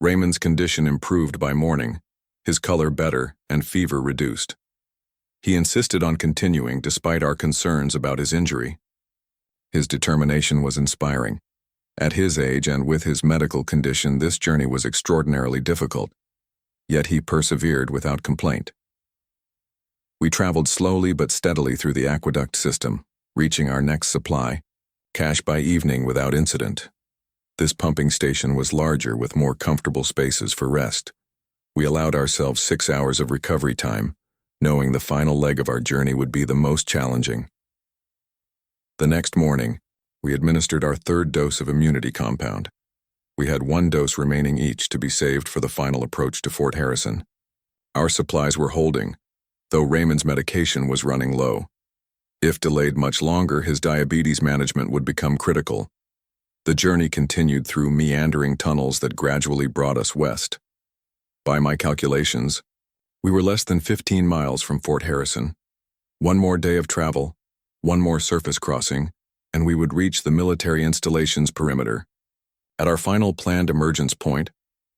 Raymond's condition improved by morning, his color better, and fever reduced. He insisted on continuing despite our concerns about his injury. His determination was inspiring. At his age and with his medical condition, this journey was extraordinarily difficult, yet he persevered without complaint. We traveled slowly but steadily through the aqueduct system, reaching our next supply cache by evening without incident. This pumping station was larger with more comfortable spaces for rest. We allowed ourselves 6 hours of recovery time, knowing the final leg of our journey would be the most challenging. The next morning, we administered our 3rd dose of immunity compound. We had 1 dose remaining each to be saved for the final approach to Fort Harrison. Our supplies were holding, though Raymond's medication was running low. If delayed much longer, his diabetes management would become critical. The journey continued through meandering tunnels that gradually brought us west. By my calculations, we were less than 15 miles from Fort Harrison. One more day of travel, one more surface crossing, and we would reach the military installation's perimeter. At our final planned emergence point,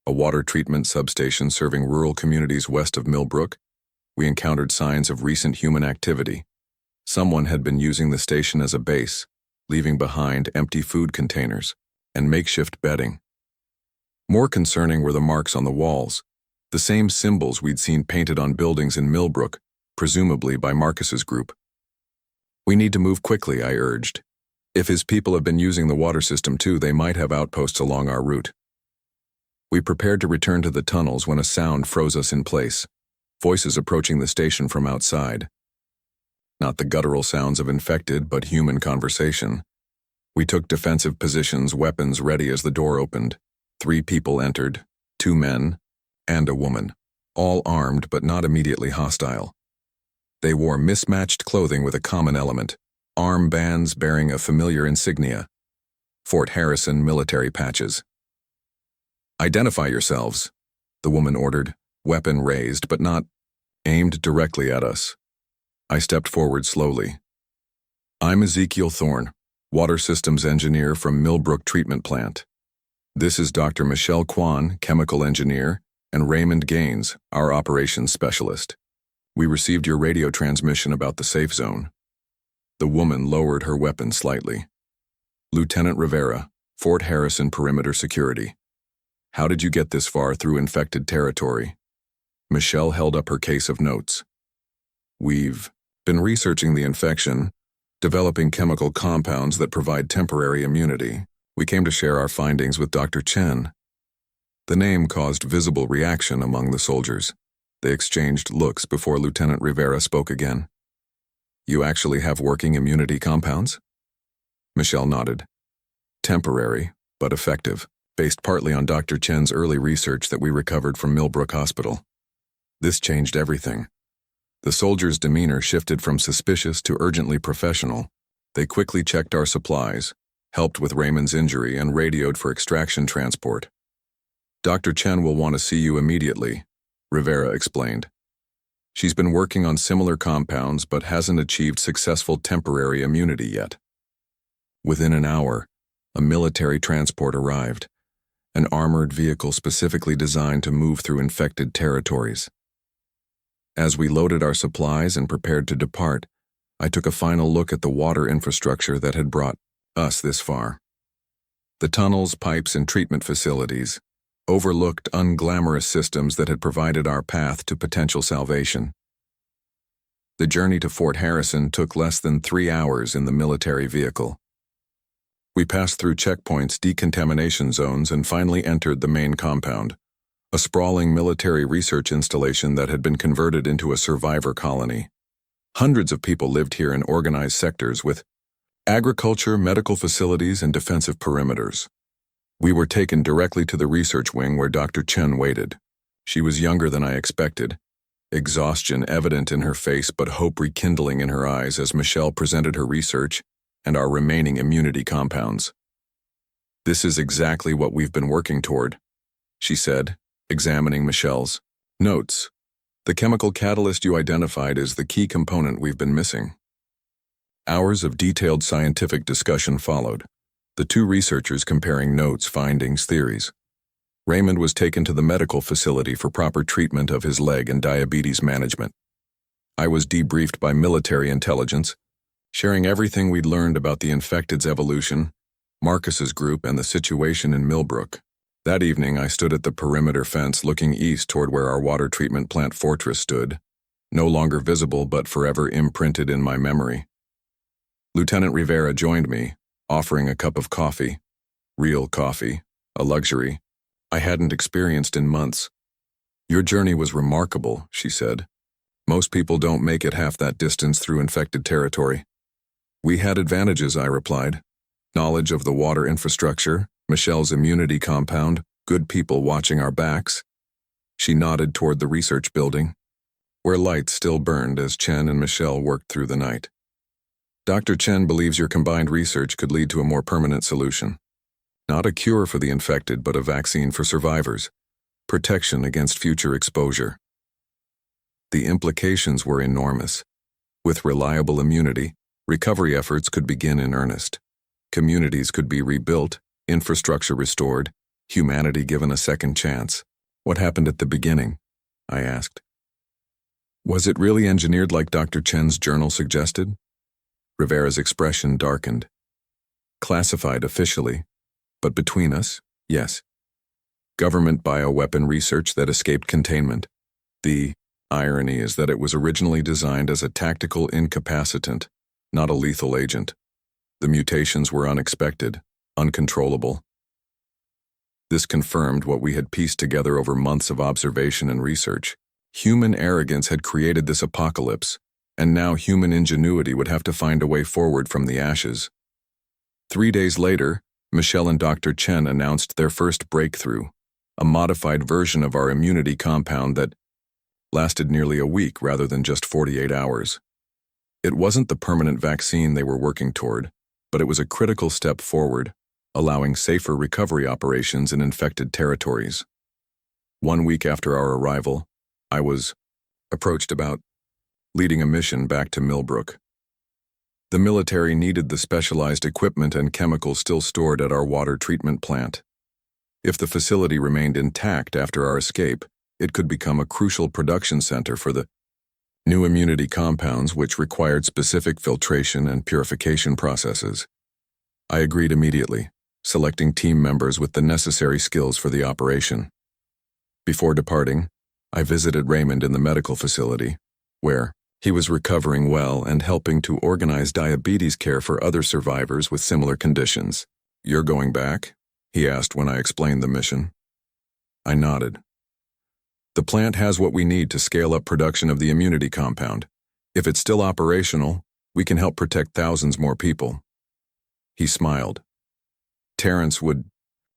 a water treatment substation serving rural communities west of Millbrook, we encountered signs of recent human activity. Someone had been using the station as a base, leaving behind empty food containers and makeshift bedding. More concerning were the marks on the walls, the same symbols we'd seen painted on buildings in Millbrook, presumably by Marcus's group. "We need to move quickly," I urged. "If his people have been using the water system too, they might have outposts along our route." We prepared to return to the tunnels when a sound froze us in place, voices approaching the station from outside. Not the guttural sounds of infected, but human conversation. We took defensive positions, weapons ready as the door opened. 3 people entered, 2 men, and a woman, all armed but not immediately hostile. They wore mismatched clothing with a common element, armbands bearing a familiar insignia, Fort Harrison military patches. "Identify yourselves," the woman ordered, weapon raised but not aimed directly at us. I stepped forward slowly. "I'm Ezekiel Thorne, Water Systems Engineer from Millbrook Treatment Plant. This is Dr. Michelle Kwan, Chemical Engineer, and Raymond Gaines, our Operations Specialist. We received your radio transmission about the safe zone." The woman lowered her weapon slightly. "Lieutenant Rivera, Fort Harrison Perimeter Security. How did you get this far through infected territory?" Michelle held up her case of notes. "We've been researching the infection, developing chemical compounds that provide temporary immunity. We came to share our findings with Dr. Chen." The name caused visible reaction among the soldiers. They exchanged looks before Lieutenant Rivera spoke again. "You actually have working immunity compounds?" Michelle nodded. "Temporary, but effective, based partly on Dr. Chen's early research that we recovered from Millbrook Hospital." This changed everything. The soldiers' demeanor shifted from suspicious to urgently professional. They quickly checked our supplies, helped with Raymond's injury, and radioed for extraction transport. "Dr. Chen will want to see you immediately," Rivera explained. "She's been working on similar compounds but hasn't achieved successful temporary immunity yet." Within an hour, a military transport arrived, an armored vehicle specifically designed to move through infected territories. As we loaded our supplies and prepared to depart, I took a final look at the water infrastructure that had brought us this far. The tunnels, pipes, and treatment facilities overlooked unglamorous systems that had provided our path to potential salvation. The journey to Fort Harrison took less than 3 hours in the military vehicle. We passed through checkpoints, decontamination zones, and finally entered the main compound, a sprawling military research installation that had been converted into a survivor colony. Hundreds of people lived here in organized sectors with agriculture, medical facilities, and defensive perimeters. We were taken directly to the research wing where Dr. Chen waited. She was younger than I expected, exhaustion evident in her face but hope rekindling in her eyes as Michelle presented her research and our remaining immunity compounds. "This is exactly what we've been working toward," she said, examining Michelle's notes. "The chemical catalyst you identified is the key component we've been missing." Hours of detailed scientific discussion followed, the 2 researchers comparing notes, findings, theories. Raymond was taken to the medical facility for proper treatment of his leg and diabetes management. I was debriefed by military intelligence, sharing everything we'd learned about the infected's evolution, Marcus's group, and the situation in Millbrook. That evening, I stood at the perimeter fence looking east toward where our water treatment plant fortress stood, no longer visible but forever imprinted in my memory. Lieutenant Rivera joined me, offering a cup of coffee. Real coffee, a luxury I hadn't experienced in months. "Your journey was remarkable," she said. "Most people don't make it half that distance through infected territory." "We had advantages," I replied. "Knowledge of the water infrastructure, Michelle's immunity compound, good people watching our backs." She nodded toward the research building, where lights still burned as Chen and Michelle worked through the night. "Dr. Chen believes your combined research could lead to a more permanent solution. Not a cure for the infected, but a vaccine for survivors. Protection against future exposure. The implications were enormous. With reliable immunity, recovery efforts could begin in earnest. Communities could be rebuilt, infrastructure restored, humanity given a second chance. What happened at the beginning? I asked. Was it really engineered like Dr. Chen's journal suggested? Rivera's expression darkened. Classified officially, but between us, yes. Government bioweapon research that escaped containment. The irony is that it was originally designed as a tactical incapacitant, not a lethal agent. The mutations were unexpected, uncontrollable. This confirmed what we had pieced together over months of observation and research. Human arrogance had created this apocalypse, and now human ingenuity would have to find a way forward from the ashes. 3 days later, Michelle and Dr. Chen announced their first breakthrough, a modified version of our immunity compound that lasted nearly a week rather than just 48 hours. It wasn't the permanent vaccine they were working toward, but it was a critical step forward, allowing safer recovery operations in infected territories. 1 week after our arrival, I was approached about leading a mission back to Millbrook. The military needed the specialized equipment and chemicals still stored at our water treatment plant. If the facility remained intact after our escape, it could become a crucial production center for the new immunity compounds, which required specific filtration and purification processes. I agreed immediately, selecting team members with the necessary skills for the operation. Before departing, I visited Raymond in the medical facility, where he was recovering well and helping to organize diabetes care for other survivors with similar conditions. "You're going back?" he asked when I explained the mission. I nodded. "The plant has what we need to scale up production of the immunity compound. If it's still operational, we can help protect thousands more people." He smiled. Terrence would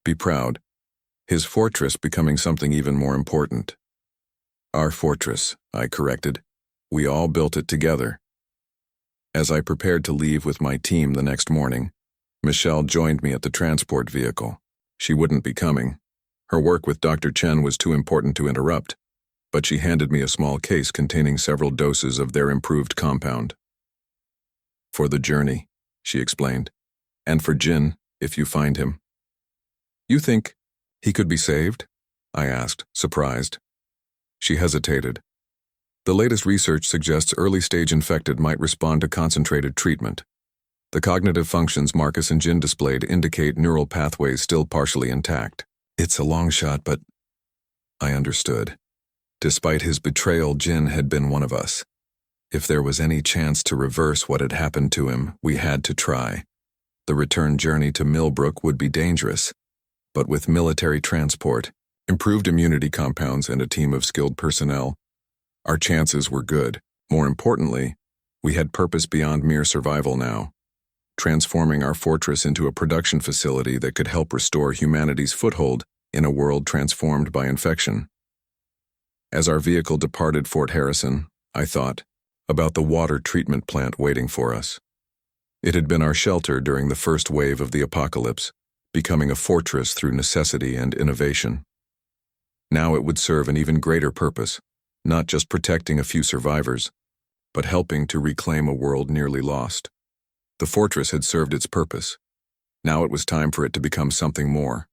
be proud, his fortress becoming something even more important. "Our fortress," I corrected. "We all built it together." As I prepared to leave with my team the next morning, Michelle joined me at the transport vehicle. She wouldn't be coming. Her work with Dr. Chen was too important to interrupt, but she handed me a small case containing several doses of their improved compound. "For the journey," she explained, "and for Jin, if you find him." "You think he could be saved?" I asked, surprised. She hesitated. "The latest research suggests early-stage infected might respond to concentrated treatment. The cognitive functions Marcus and Jin displayed indicate neural pathways still partially intact. It's a long shot, but..." I understood. Despite his betrayal, Jin had been one of us. If there was any chance to reverse what had happened to him, we had to try. The return journey to Millbrook would be dangerous, but with military transport, improved immunity compounds, and a team of skilled personnel, our chances were good. More importantly, we had purpose beyond mere survival now, transforming our fortress into a production facility that could help restore humanity's foothold in a world transformed by infection. As our vehicle departed Fort Harrison, I thought about the water treatment plant waiting for us. It had been our shelter during the first wave of the apocalypse, becoming a fortress through necessity and innovation. Now it would serve an even greater purpose, not just protecting a few survivors, but helping to reclaim a world nearly lost. The fortress had served its purpose. Now it was time for it to become something more.